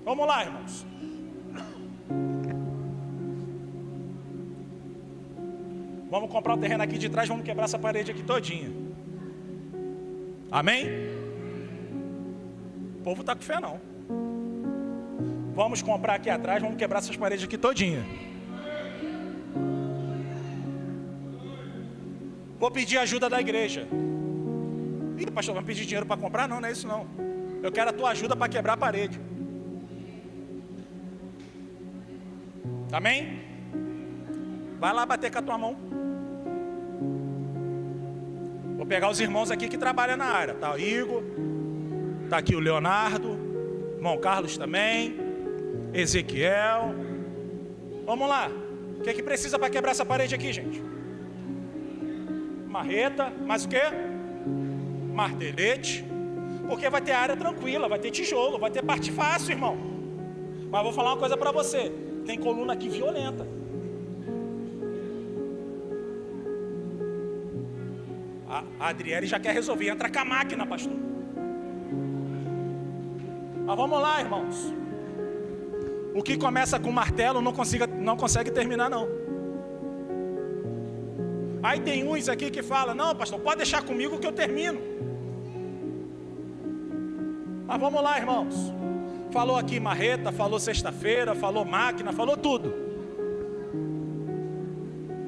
Vamos lá, irmãos. Vamos comprar o terreno aqui de trás, vamos quebrar essa parede aqui todinha. Amém? O povo está com fé não. Vamos comprar aqui atrás, vamos quebrar essas paredes aqui todinha. Vou pedir ajuda da igreja. Ih, pastor, vai pedir dinheiro para comprar? Não, não é isso não. Eu quero a tua ajuda para quebrar a parede. Amém? Vai lá bater com a tua mão. Vou pegar os irmãos aqui que trabalham na área. Tá o Igor, tá aqui o Leonardo, irmão Carlos também, Ezequiel. Vamos lá. O que é que precisa para quebrar essa parede aqui, gente? Marreta, mais o quê? Martelete. Porque vai ter área tranquila, vai ter tijolo, vai ter parte fácil, irmão. Mas vou falar uma coisa para você. Tem coluna aqui violenta. A Adriele já quer resolver. Entra com a máquina, pastor. Mas vamos lá, irmãos. O que começa com martelo não consegue terminar, não. Aí tem uns aqui que falam, não, pastor, pode deixar comigo que eu termino. Mas vamos lá, irmãos. Falou aqui marreta, falou sexta-feira, falou máquina, falou tudo.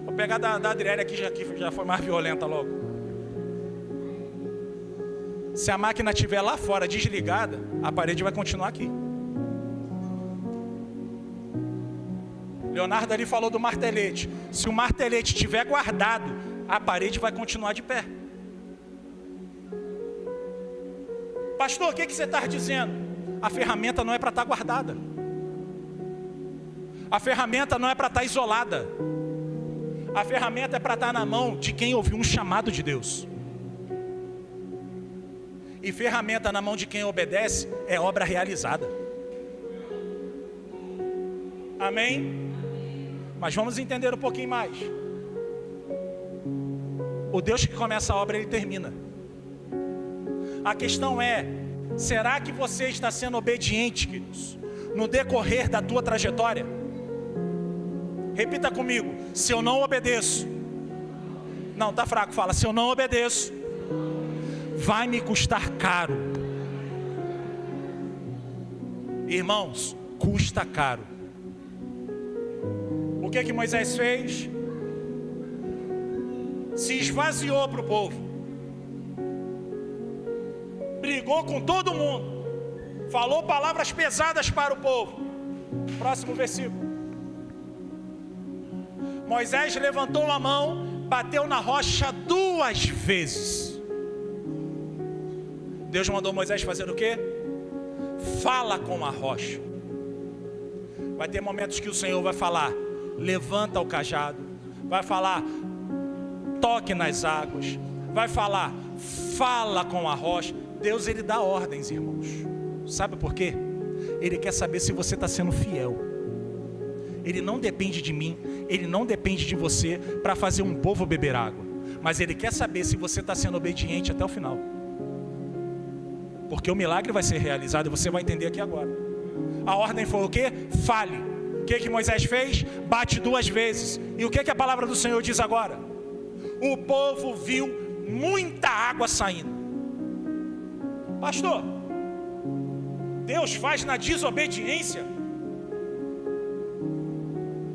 Vou pegar da Adriele aqui, já foi mais violenta logo. Se a máquina estiver lá fora desligada, a parede vai continuar aqui. Leonardo ali falou do martelete. Se o martelete estiver guardado, a parede vai continuar de pé. Pastor, o que você está dizendo? A ferramenta não é para estar guardada. A ferramenta não é para estar isolada. A ferramenta é para estar na mão de quem ouviu um chamado de Deus. E ferramenta na mão de quem obedece é obra realizada. Amém? Mas vamos entender um pouquinho mais. O Deus que começa a obra, Ele termina. A questão é, será que você está sendo obediente, queridos, no decorrer da tua trajetória? Repita comigo, se eu não obedeço. Não, tá fraco, fala, se eu não obedeço, vai me custar caro. Irmãos, custa caro. O que que Moisés fez? Se esvaziou para o povo. Brigou com todo mundo. Falou palavras pesadas para o povo. Próximo versículo. Moisés levantou a mão, bateu na rocha 2 vezes. Deus mandou Moisés fazer o quê? Fala com a rocha. Vai ter momentos que o Senhor vai falar, levanta o cajado. Vai falar, toque nas águas. Vai falar, fala com a rocha. Deus, Ele dá ordens, irmãos. Sabe por quê? Ele quer saber se você está sendo fiel. Ele não depende de mim, Ele não depende de você para fazer um povo beber água. Mas Ele quer saber se você está sendo obediente até o final. Porque o milagre vai ser realizado e você vai entender aqui agora. A ordem foi o quê? Fale. O que que Moisés fez? Bate 2 vezes. E o que que a palavra do Senhor diz agora? o povo viu muita água saindo. Pastor, Deus faz na desobediência?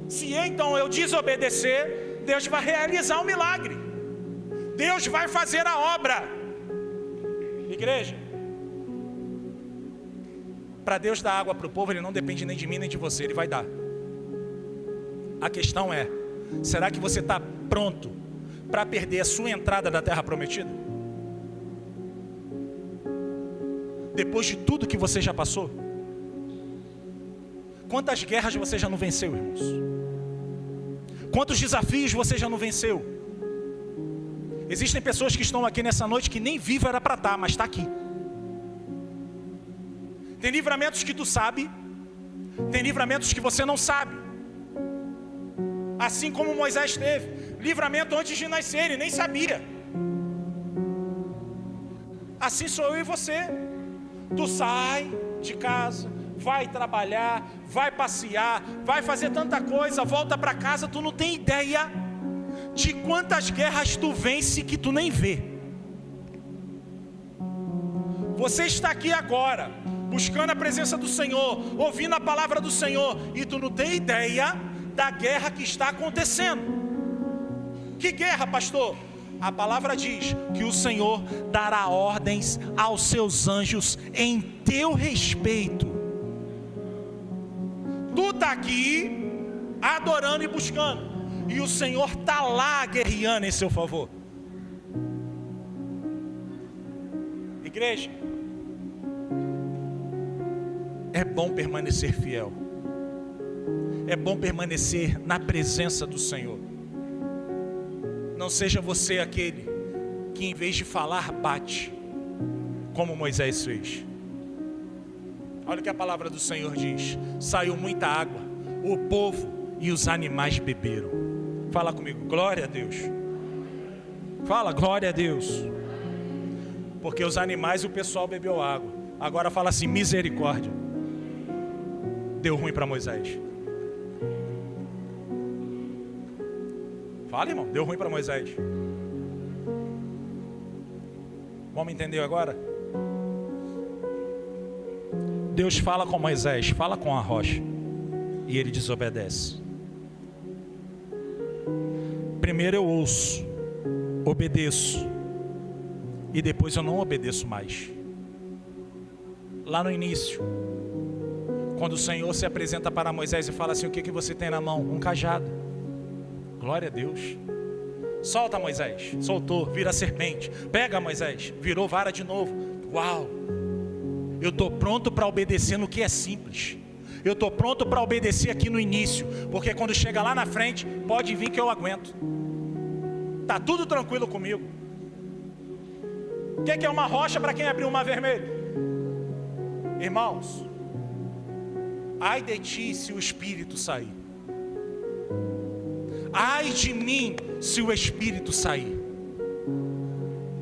Se então eu desobedecer, Deus vai realizar o milagre. Deus vai fazer a obra. Igreja, para Deus dar água para o povo, Ele não depende nem de mim nem de você, Ele vai dar. A questão é, será que você está pronto para perder a sua entrada da terra prometida? Depois de tudo que você já passou? Quantas guerras você já não venceu, irmãos? Quantos desafios você já não venceu? Existem pessoas que estão aqui nessa noite que nem viva era para estar, mas está aqui. Tem livramentos que tu sabe, tem livramentos que você não sabe. Assim como Moisés teve livramento antes de nascer, ele nem sabia. Assim sou eu e você. Tu sai de casa, vai trabalhar, vai passear, vai fazer tanta coisa, volta para casa, tu não tem ideia de quantas guerras tu vence que tu nem vê. Você está aqui agora, buscando a presença do Senhor, ouvindo a palavra do Senhor, e tu não tem ideia da guerra que está acontecendo. Que guerra, pastor? A palavra diz que o Senhor dará ordens aos seus anjos em teu respeito. Tu está aqui adorando e buscando, e o Senhor está lá guerreando em seu favor. Igreja, é bom permanecer fiel. É bom permanecer na presença do Senhor. Não seja você aquele que em vez de falar bate, como Moisés fez. Olha o que a palavra do Senhor diz: saiu muita água, o povo e os animais beberam. Fala comigo, glória a Deus. Fala, glória a Deus. Porque os animais e o pessoal bebeu água. Agora fala assim, misericórdia. Deu ruim para Moisés. Fala, irmão, deu ruim para Moisés. O homem entendeu agora? Deus fala com Moisés, fala com a rocha, e ele desobedece. Primeiro eu ouço, obedeço, e depois eu não obedeço mais. Lá no início, quando o Senhor se apresenta para Moisés e fala assim, o que você tem na mão? Um cajado. Glória a Deus. Solta, Moisés. Soltou, vira serpente. Pega, Moisés, virou vara de novo. Uau. Eu estou pronto para obedecer no que é simples. Eu estou pronto para obedecer aqui no início, porque quando chega lá na frente, pode vir que eu aguento. Está tudo tranquilo comigo. O que é uma rocha para quem abriu o mar vermelho? Irmãos, ai de ti se o Espírito sair. Ai de mim se o Espírito sair.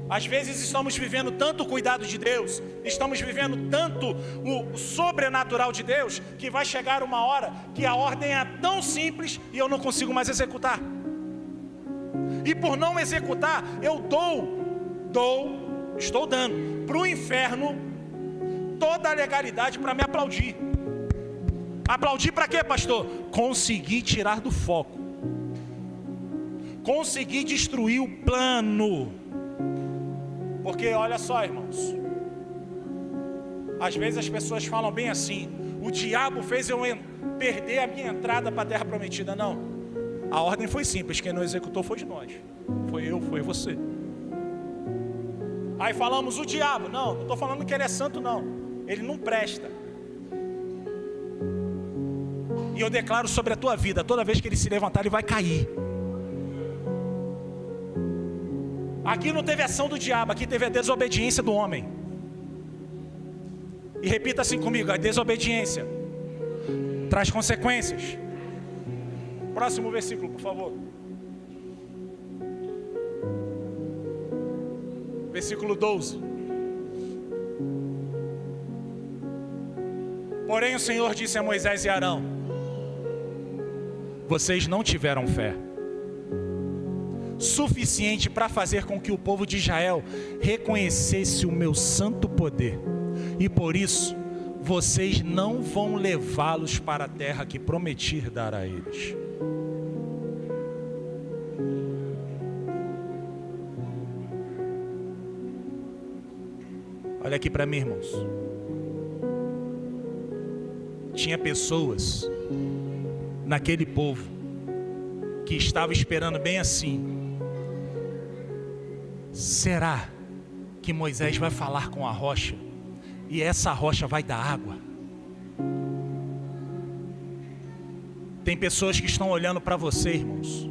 Às vezes estamos vivendo tanto o cuidado de Deus, estamos vivendo tanto o sobrenatural de Deus, que vai chegar uma hora que a ordem é tão simples e eu não consigo mais executar. E por não executar, eu estou dando para o inferno toda a legalidade para me aplaudir. Aplaudir para quê, pastor? Conseguir tirar do foco. Conseguir destruir o plano. Porque olha só, irmãos, às vezes as pessoas falam bem assim, o diabo fez eu perder a minha entrada para a terra prometida. Não, a ordem foi simples, quem não executou foi de nós. Foi eu, foi você. Aí falamos, o diabo, não estou falando que ele é santo não, ele não presta. E eu declaro sobre a tua vida, toda vez que ele se levantar ele vai cair. Aqui não teve ação do diabo, aqui teve a desobediência do homem. E repita assim comigo, a desobediência traz consequências. Próximo versículo, por favor. Versículo 12. Porém o Senhor disse a Moisés e Arão: vocês não tiveram fé. suficiente para fazer com que o povo de Israel reconhecesse o meu santo poder. E por isso, vocês não vão levá-los para a terra que prometi dar a eles. Olha aqui para mim, irmãos. Tinha pessoas naquele povo que estava esperando bem assim: será que Moisés vai falar com a rocha e essa rocha vai dar água? Tem pessoas que estão olhando para você, irmãos,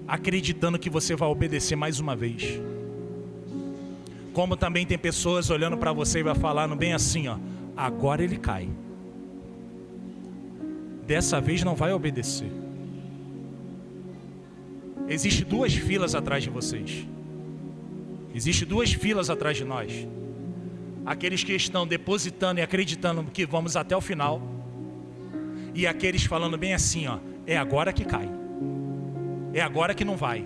acreditando que você vai obedecer mais uma vez. Como também tem pessoas olhando para você e vai falando bem assim, ó: agora ele cai. Dessa vez não vai obedecer. Existem duas filas atrás de vocês. Existem duas filas atrás de nós. Aqueles que estão depositando e acreditando que vamos até o final. E aqueles falando bem assim, ó: é agora que cai. É agora que não vai.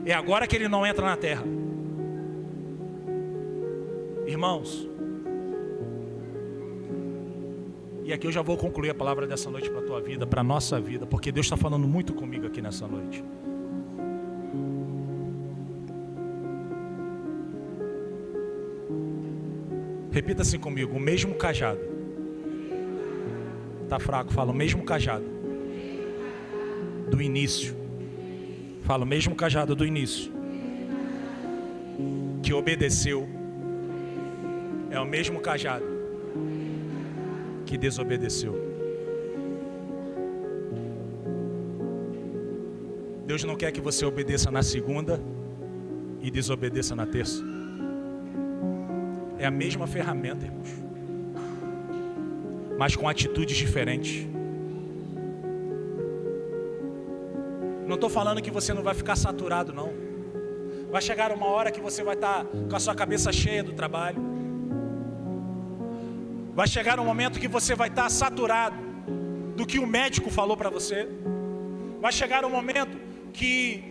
É agora que ele não entra na terra. Irmãos, e aqui eu já vou concluir a palavra dessa noite para a tua vida, para a nossa vida, porque Deus está falando muito comigo aqui nessa noite. Repita assim comigo: o mesmo cajado. Tá fraco, fala: o mesmo cajado do início. Fala: o mesmo cajado do início que obedeceu é o mesmo cajado que desobedeceu. Deus não quer que você obedeça na segunda e desobedeça na terça. É a mesma ferramenta, irmãos, mas com atitudes diferentes. Não estou falando que você não vai ficar saturado, não. Vai chegar uma hora que você vai estar com a sua cabeça cheia do trabalho. Vai chegar um momento que você vai estar saturado do que o médico falou para você. Vai chegar um momento que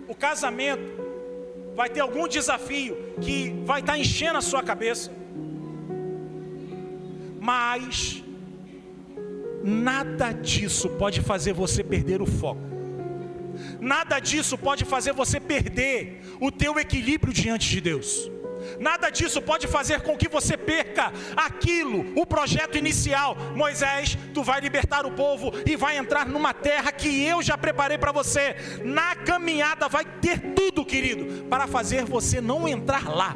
o casamento vai ter algum desafio que vai estar enchendo a sua cabeça. Mas nada disso pode fazer você perder o foco. Nada disso pode fazer você perder o teu equilíbrio diante de Deus. Nada disso pode fazer com que você perca aquilo, o projeto inicial. Moisés, tu vai libertar o povo e vai entrar numa terra que eu já preparei para você. Na caminhada vai ter tudo, querido, para fazer você não entrar lá.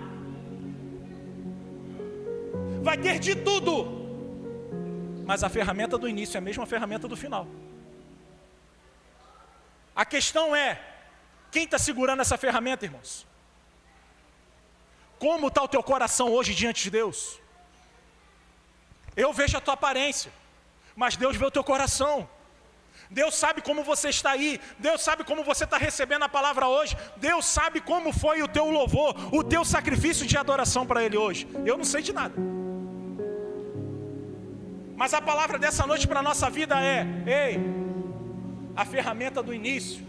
Vai ter de tudo. Mas a ferramenta do início é a mesma ferramenta do final. A questão é: quem está segurando essa ferramenta, irmãos? Como está o teu coração hoje diante de Deus? Eu vejo a tua aparência, mas Deus vê o teu coração. Deus sabe como você está aí. Deus sabe como você está recebendo a palavra hoje. Deus sabe como foi o teu louvor, o teu sacrifício de adoração para Ele hoje. Eu não sei de nada. Mas a palavra dessa noite para a nossa vida é: ei, a ferramenta do início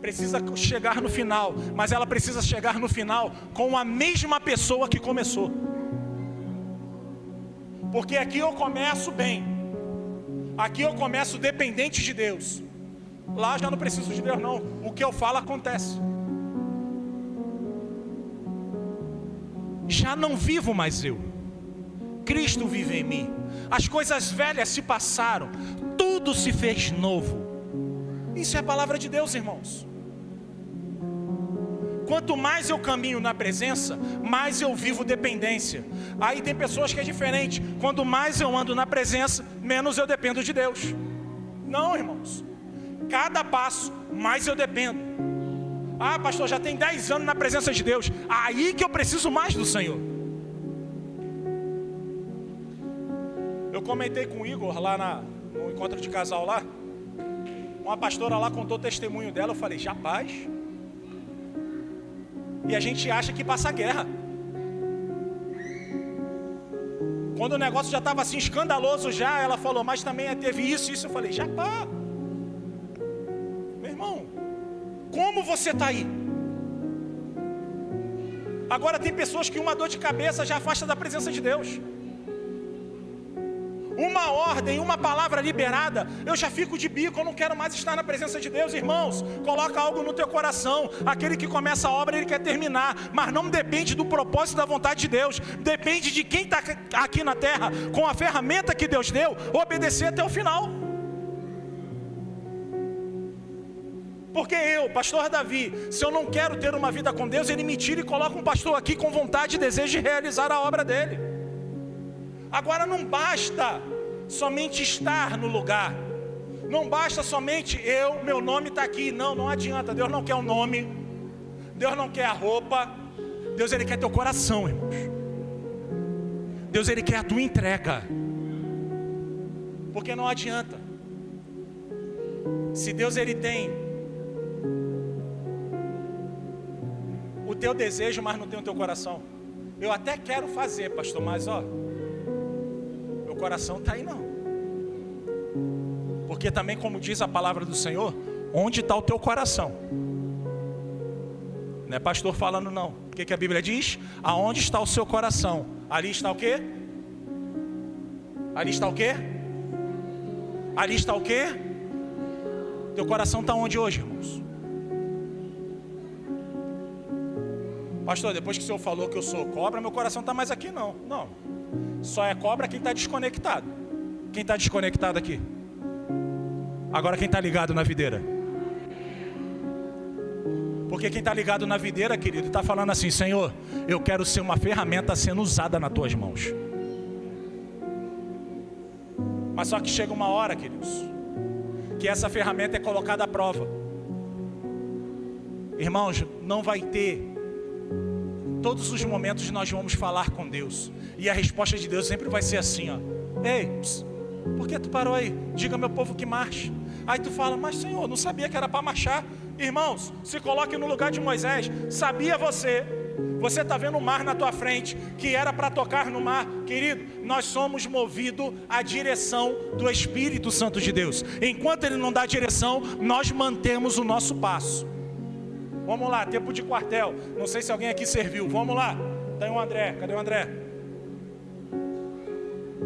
precisa chegar no final, mas ela precisa chegar no final com a mesma pessoa que começou. Porque aqui eu começo bem, aqui eu começo dependente de Deus. Lá já não preciso de Deus não, o que eu falo acontece. Já não vivo mais eu, Cristo vive em mim. As coisas velhas se passaram, tudo se fez novo. Isso é a palavra de Deus, irmãos. Quanto mais eu caminho na presença, mais eu vivo dependência. Aí tem pessoas que é diferente. Quanto mais eu ando na presença, menos eu dependo de Deus. Não, irmãos. Cada passo, mais eu dependo. Ah, pastor, já tem 10 anos na presença de Deus. Aí que eu preciso mais do Senhor. Eu comentei com o Igor lá no encontro de casal lá. Uma pastora lá contou o testemunho dela. Eu falei: rapaz. E a gente acha que passa guerra. Quando o negócio já estava assim escandaloso já, ela falou: mas também teve isso. Eu falei: já pá. Meu irmão, você está aí? Agora tem pessoas que uma dor de cabeça já afasta da presença de Deus. Uma ordem, uma palavra liberada, eu já fico de bico, eu não quero mais estar na presença de Deus. Irmãos, coloca algo no teu coração. Aquele que começa a obra, ele quer terminar, mas não depende do propósito da vontade de Deus. Depende de quem está aqui na terra, com a ferramenta que Deus deu, obedecer até o final. Porque eu, pastor Davi, se eu não quero ter uma vida com Deus, ele me tira e coloca um pastor aqui com vontade e desejo de realizar a obra dele. Agora não basta somente estar no lugar, não basta somente meu nome está aqui. Não adianta. Deus não quer o nome, Deus não quer a roupa, Deus ele quer teu coração, irmãos. Deus ele quer a tua entrega. Porque não adianta. Se Deus ele tem o teu desejo, mas não tem o teu coração. Eu até quero fazer, pastor, mas meu coração está aí não. Porque também, como diz a palavra do Senhor, onde está o teu coração? Não é pastor falando não. O que a Bíblia diz? Aonde está o seu coração? Ali está o quê? Ali está o quê? Ali está o quê? Teu coração está onde hoje, irmãos? Pastor, depois que o senhor falou que eu sou cobra, meu coração está mais aqui não. Não. Só é cobra quem está desconectado. Quem está desconectado aqui? Agora quem está ligado na videira? Porque quem está ligado na videira, querido, está falando assim: Senhor, eu quero ser uma ferramenta sendo usada nas tuas mãos. Mas só que chega uma hora, queridos, que essa ferramenta é colocada à prova. Irmãos, não vai ter. Todos os momentos nós vamos falar com Deus, e a resposta de Deus sempre vai ser assim, ó: ei, por que tu parou aí? Diga ao meu povo que marche. Aí tu fala: mas Senhor, não sabia que era para marchar. Irmãos, se coloque no lugar de Moisés. Sabia você está vendo o mar na tua frente, que era para tocar no mar. Querido, nós somos movidos à direção do Espírito Santo de Deus. Enquanto Ele não dá direção, nós mantemos o nosso passo. Vamos lá, tempo de quartel. Não sei se alguém aqui serviu. Vamos lá. Tem o André. Cadê o André?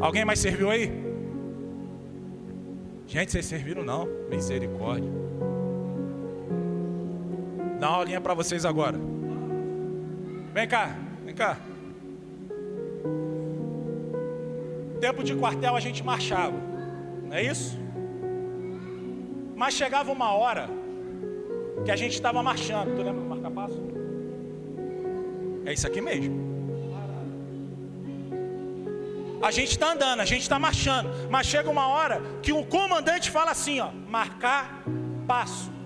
Alguém mais serviu aí? Gente, vocês serviram não? Misericórdia. Dá uma olhinha para vocês agora. Vem cá, vem cá. Tempo de quartel a gente marchava, não é isso? Mas chegava uma hora que a gente estava marchando. Tu lembra do marca-passo? É isso aqui mesmo. A gente está andando, a gente está marchando, mas chega uma hora que o comandante fala assim, ó: marcar passo.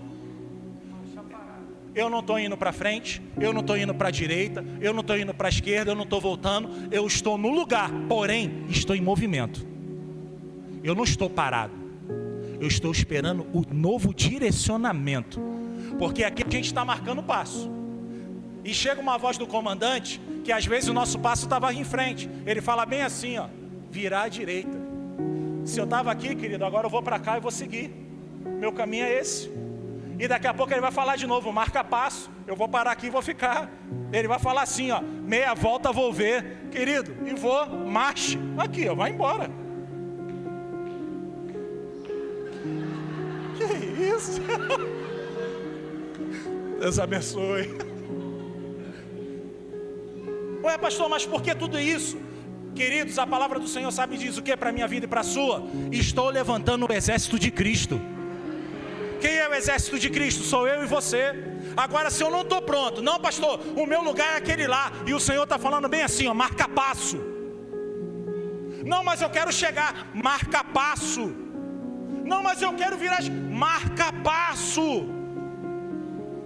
Eu não estou indo para frente, eu não estou indo para a direita, eu não estou indo para a esquerda, eu não estou voltando, eu estou no lugar, porém estou em movimento. Eu não estou parado, eu estou esperando o novo direcionamento, porque aqui a gente está marcando passo. E chega uma voz do comandante, que às vezes o nosso passo estava em frente. Ele fala bem assim, ó: virar à direita. Se eu estava aqui, querido, agora eu vou para cá e vou seguir. Meu caminho é esse. E daqui a pouco ele vai falar de novo: marca passo. Eu vou parar aqui e vou ficar. Ele vai falar assim, ó: meia volta vou ver, querido, e vou, marche. Aqui, ó, vai embora. Que isso? Deus abençoe. Ué, pastor, mas por que tudo isso? Queridos, a palavra do Senhor sabe diz o que para a minha vida e para a sua? Estou levantando o exército de Cristo. Quem é o exército de Cristo? Sou eu e você. Agora, se eu não estou pronto, não, pastor, o meu lugar é aquele lá, e o Senhor está falando bem assim, ó: marca passo. Não, mas eu quero chegar, marca passo. Não, mas eu quero virar, marca passo.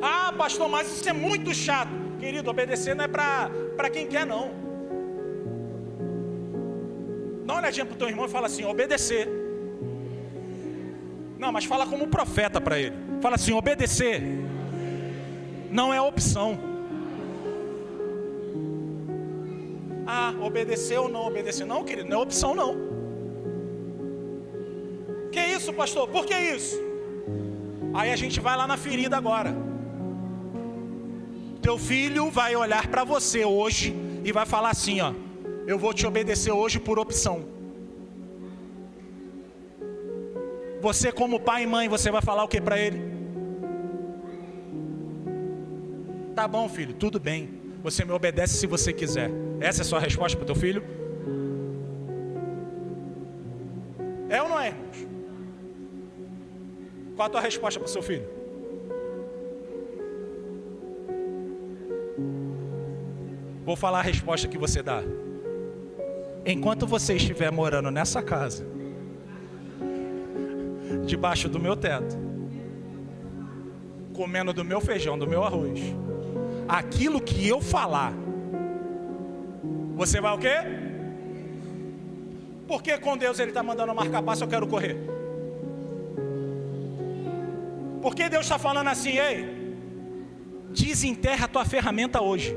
Ah, pastor, mas isso é muito chato. Querido, obedecer não é para quem quer, não. Dá uma olhadinha para o teu irmão e fala assim: obedecer. Não, mas fala como profeta para ele. Fala assim: obedecer não é opção. Ah, obedecer ou não obedecer? Não, querido, não é opção não. Que isso, pastor? Por que isso? Aí a gente vai lá na ferida agora. teu filho vai olhar para você hoje e vai falar assim, ó: eu vou te obedecer hoje por opção. Você, como pai e mãe, você vai falar o que para ele? Tá bom, filho, tudo bem, você me obedece se você quiser. Essa é a sua resposta para o teu filho? É ou não é, irmãos? Qual a tua resposta para o seu filho? Vou falar a resposta que você dá. Enquanto você estiver morando nessa casa, debaixo do meu teto, comendo do meu feijão, do meu arroz, aquilo que eu falar, você vai o quê? Porque com Deus Ele está mandando marcar passo, eu quero correr. Porque Deus está falando assim: ei, desenterra a tua ferramenta hoje.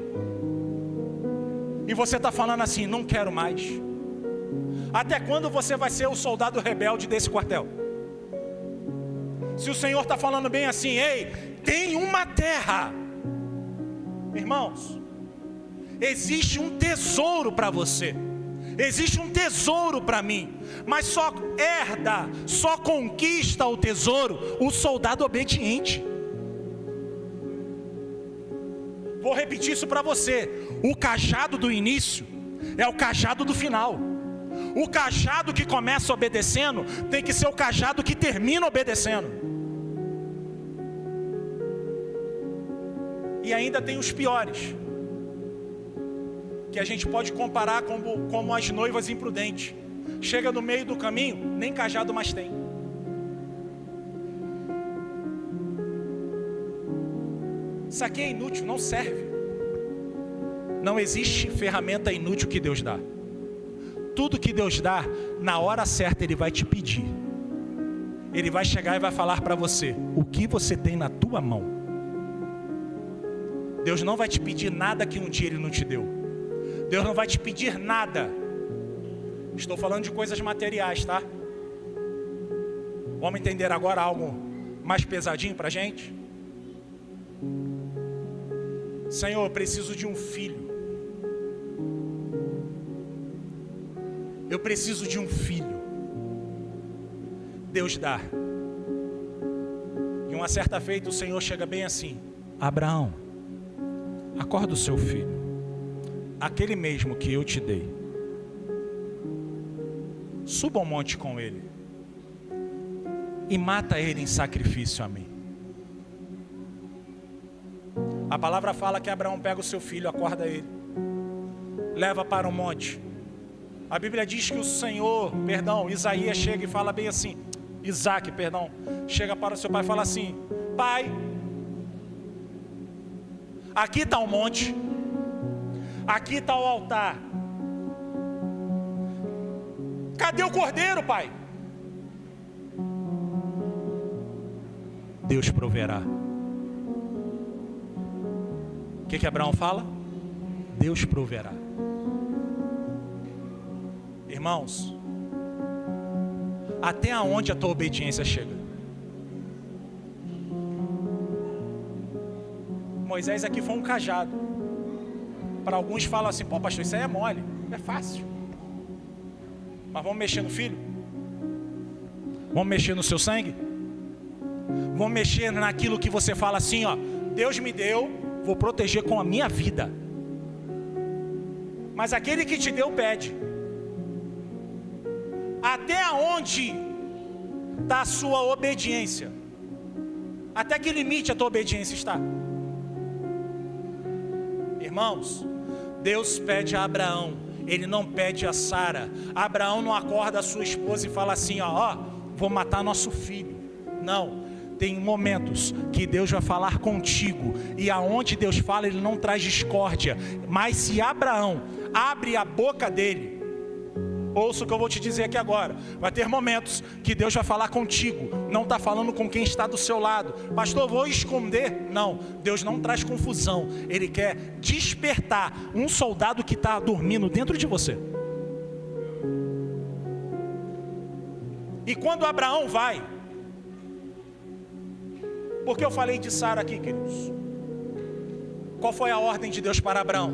E você está falando assim: não quero mais. Até quando você vai ser o soldado rebelde desse quartel? Se o Senhor está falando bem assim: ei, tem uma terra. Irmãos, existe um tesouro para você. Existe um tesouro para mim. Mas só herda, só conquista o tesouro o soldado obediente. Vou repetir isso para você. O cajado do início é o cajado do final. O cajado que começa obedecendo tem que ser o cajado que termina obedecendo. E ainda tem os piores, que a gente pode comparar como as noivas imprudentes. Chega no meio do caminho, nem cajado mais tem. Isso aqui é inútil, não serve. Não existe ferramenta inútil que Deus dá. Tudo que Deus dá, na hora certa Ele vai te pedir. Ele vai chegar e vai falar para você o que você tem na tua mão. Deus não vai te pedir nada que um dia Ele não te deu. Deus não vai te pedir nada. Estou falando de coisas materiais, tá? Vamos entender agora algo mais pesadinho para a gente? Senhor, eu preciso de um filho. Eu preciso de um filho. Deus dá. E uma certa feita o Senhor chega bem assim: Abraão, acorda o seu filho, aquele mesmo que eu te dei. Suba ao monte com ele e mata ele em sacrifício a mim. A palavra fala que Abraão pega o seu filho, acorda ele, leva para o monte. A Bíblia diz que o Senhor, Isaías chega e fala bem assim, Isaac, chega para o seu pai e fala assim: pai, aqui está o monte, aqui está o altar. Cadê o cordeiro, pai? Deus proverá. O que Abraão fala? Deus proverá. Irmãos, até aonde a tua obediência chega? Moisés aqui foi um cajado. Para alguns falam assim: pô, pastor, isso aí é mole, é fácil. Mas vamos mexer no filho? Vamos mexer no seu sangue? Vamos mexer naquilo que você fala assim, ó: Deus me deu, vou proteger com a minha vida. Mas aquele que te deu pede. Até onde está a sua obediência? Até que limite a tua obediência está? Irmãos, Deus pede a Abraão, Ele não pede a Sara. Abraão não acorda a sua esposa e fala assim: ó, vou matar nosso filho. Não, tem momentos que Deus vai falar contigo, e aonde Deus fala, Ele não traz discórdia. Mas se Abraão abre a boca dele, ouça o que eu vou te dizer aqui agora. Vai ter momentos que Deus vai falar contigo, não está falando com quem está do seu lado. Pastor, vou esconder? Não, Deus não traz confusão. Ele quer despertar um soldado que está dormindo dentro de você. E quando Abraão vai, porque eu falei de Sara aqui, queridos? Qual foi a ordem de Deus para Abraão?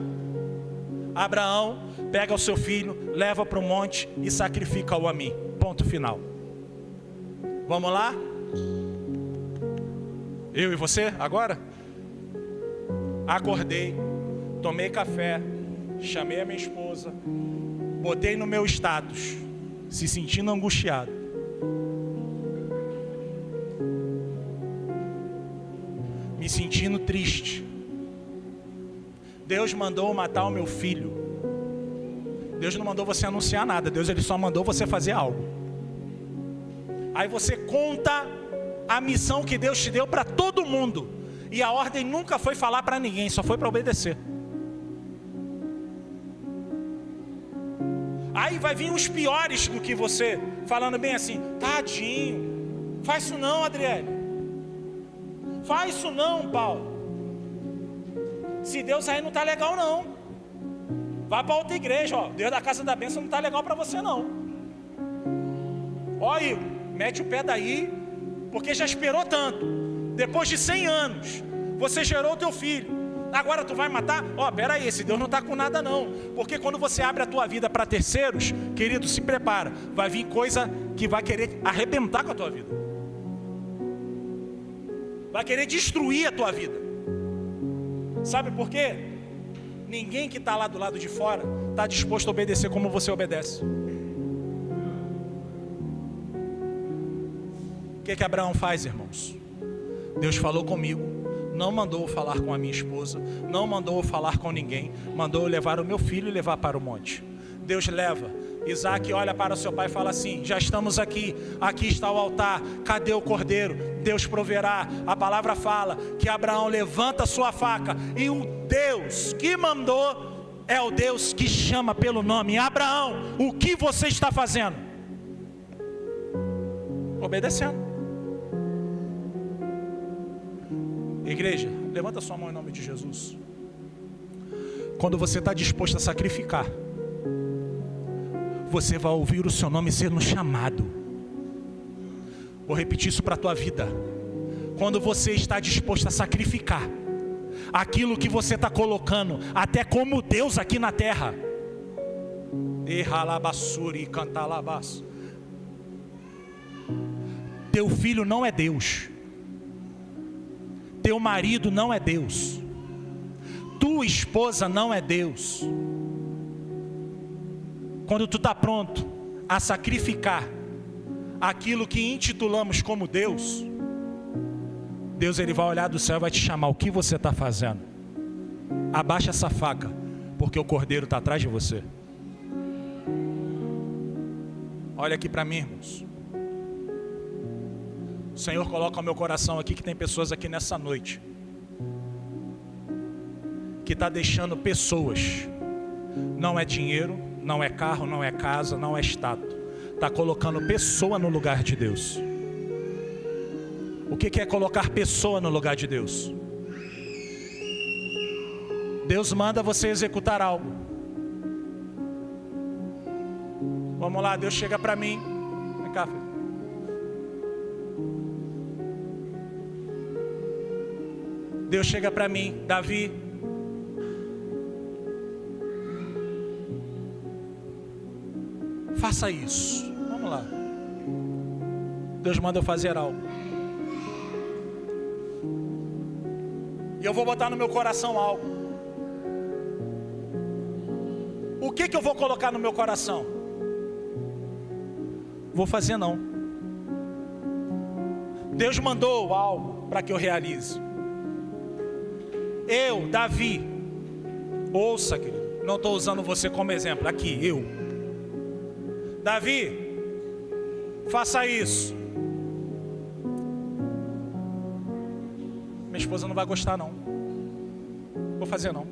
Abraão, pega o seu filho, leva para o monte e sacrifica-o a mim. Ponto final. Vamos lá? Eu e você agora? Acordei, tomei café, chamei a minha esposa, botei no meu status, se sentindo angustiado. Me sentindo triste. Deus mandou matar o meu filho. Deus não mandou você anunciar nada. Deus ele só mandou você fazer algo. Aí você conta a missão que Deus te deu para todo mundo. E a ordem nunca foi falar para ninguém, só foi para obedecer. Aí vai vir os piores do que você, falando bem assim: tadinho, faz isso não, Adriele. Faz isso não, Paulo. Se Deus aí não está legal não. Vai para outra igreja, ó. Deus da casa da bênção não está legal para você não. Ó, Igor, mete o pé daí, porque já esperou tanto. Depois de 100 anos, você gerou o teu filho. Agora tu vai matar? Ó, pera aí, esse Deus não está com nada não. Porque quando você abre a tua vida para terceiros, querido, se prepara. Vai vir coisa que vai querer arrebentar com a tua vida. Vai querer destruir a tua vida. Sabe por quê? Ninguém que está lá do lado de fora está disposto a obedecer como você obedece. O que Abraão faz, irmãos? Deus falou comigo, não mandou eu falar com a minha esposa, não mandou eu falar com ninguém, mandou eu levar o meu filho e levar para o monte. Deus leva. Isaac olha para o seu pai e fala assim: já estamos aqui, aqui está o altar, cadê o cordeiro? Deus proverá. A palavra fala que Abraão levanta a sua faca, e o Deus que mandou é o Deus que chama pelo nome. Abraão, o que você está fazendo? Obedecendo. Igreja, levanta sua mão em nome de Jesus. Quando você está disposto a sacrificar, você vai ouvir o seu nome sendo chamado. Vou repetir isso para a tua vida. Quando você está disposto a sacrificar aquilo que você está colocando até como Deus aqui na terra, teu filho não é Deus, teu marido não é Deus, tua esposa não é Deus. Quando tu está pronto a sacrificar aquilo que intitulamos como Deus, Deus ele vai olhar do céu e vai te chamar. O que você está fazendo? Abaixa essa faca, porque o cordeiro está atrás de você. Olha aqui para mim, irmãos. O Senhor coloca no meu coração aqui que tem pessoas aqui nessa noite que está deixando pessoas, não é dinheiro, não é carro, não é casa, não é status, está colocando pessoa no lugar de Deus. O que é colocar pessoa no lugar de Deus? Deus manda você executar algo. Vamos lá, Deus chega para mim. Vem cá, filho. Deus chega para mim: Davi, faça isso. Vamos lá. Deus manda eu fazer algo. E eu vou botar no meu coração algo. O que eu vou colocar no meu coração? Vou fazer não. Deus mandou algo para que eu realize. Eu, Davi, ouça, querido, não estou usando você como exemplo, aqui, eu. Davi, faça isso. Minha esposa não vai gostar não. Vou fazer não.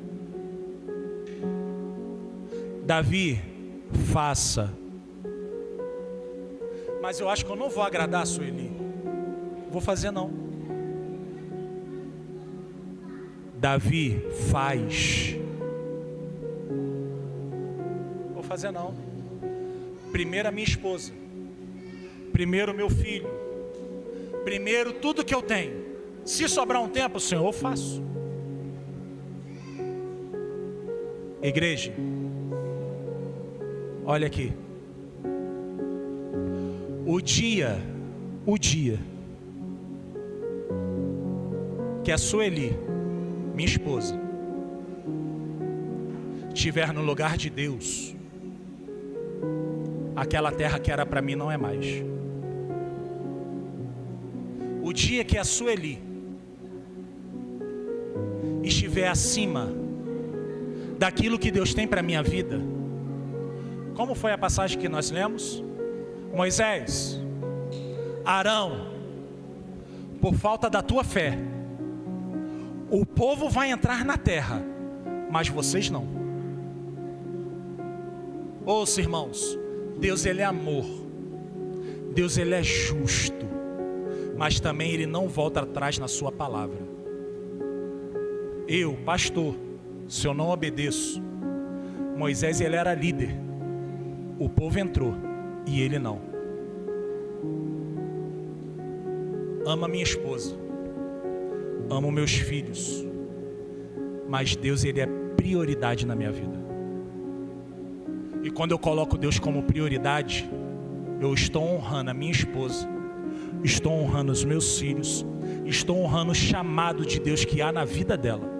Davi, faça. Mas eu acho que eu não vou agradar a Sueli. Vou fazer não. Davi, faz. Vou fazer não. Primeiro a minha esposa, primeiro o meu filho, primeiro tudo que eu tenho. Se sobrar um tempo, Senhor, eu faço. Igreja, olha aqui. O dia que a Sueli, minha esposa, estiver no lugar de Deus, aquela terra que era para mim não é mais. O dia que a Sueli estiver acima daquilo que Deus tem para a minha vida, como foi a passagem que nós lemos? Moisés, Arão, por falta da tua fé, o povo vai entrar na terra, mas vocês não. Ouça, irmãos, Deus ele é amor, Deus ele é justo, mas também ele não volta atrás na sua palavra. Eu, pastor, se eu não obedeço, Moisés ele era líder, o povo entrou e ele não. Amo a minha esposa, amo meus filhos, mas Deus ele é prioridade na minha vida. E quando eu coloco Deus como prioridade, eu estou honrando a minha esposa, estou honrando os meus filhos, estou honrando o chamado de Deus que há na vida dela.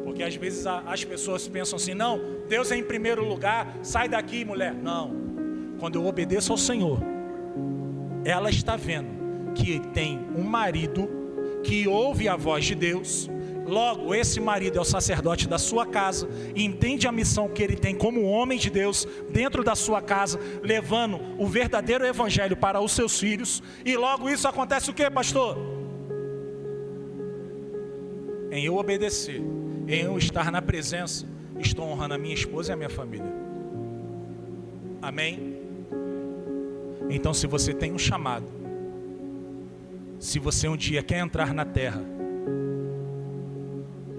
Porque às vezes as pessoas pensam assim, não, Deus é em primeiro lugar, sai daqui, mulher. Não, quando eu obedeço ao Senhor, ela está vendo que tem um marido que ouve a voz de Deus. Logo, esse marido é o sacerdote da sua casa, e entende a missão que ele tem como homem de Deus dentro da sua casa, levando o verdadeiro evangelho para os seus filhos. E logo isso acontece o que, pastor? Em eu obedecer, em eu estar na presença, estou honrando a minha esposa e a minha família. Amém? Então, se você tem um chamado, se você um dia quer entrar na terra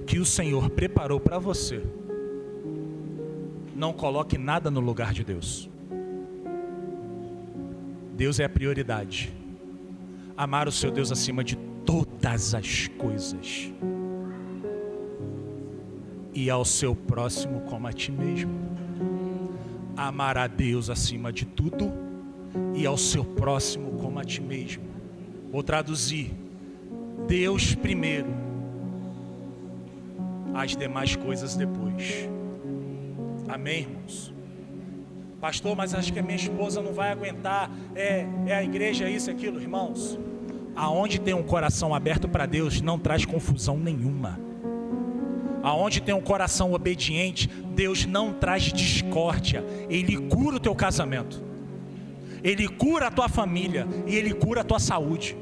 que o Senhor preparou para você, não coloque nada no lugar de Deus. Deus é a prioridade. Amar o seu Deus acima de todas as coisas, e ao seu próximo como a ti mesmo. Amar a Deus acima de tudo e ao seu próximo como a ti mesmo. Vou traduzir: Deus primeiro, as demais coisas depois. Amém, irmãos? Pastor, mas acho que a minha esposa não vai aguentar, é a igreja, isso e aquilo. Irmãos, aonde tem um coração aberto para Deus, não traz confusão nenhuma. Aonde tem um coração obediente, Deus não traz discórdia. Ele cura o teu casamento, Ele cura a tua família, e Ele cura a tua saúde.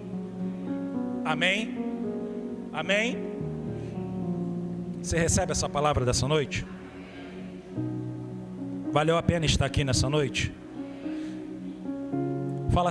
Amém? Amém? Você recebe essa palavra dessa noite? Valeu a pena estar aqui nessa noite? Fala assim.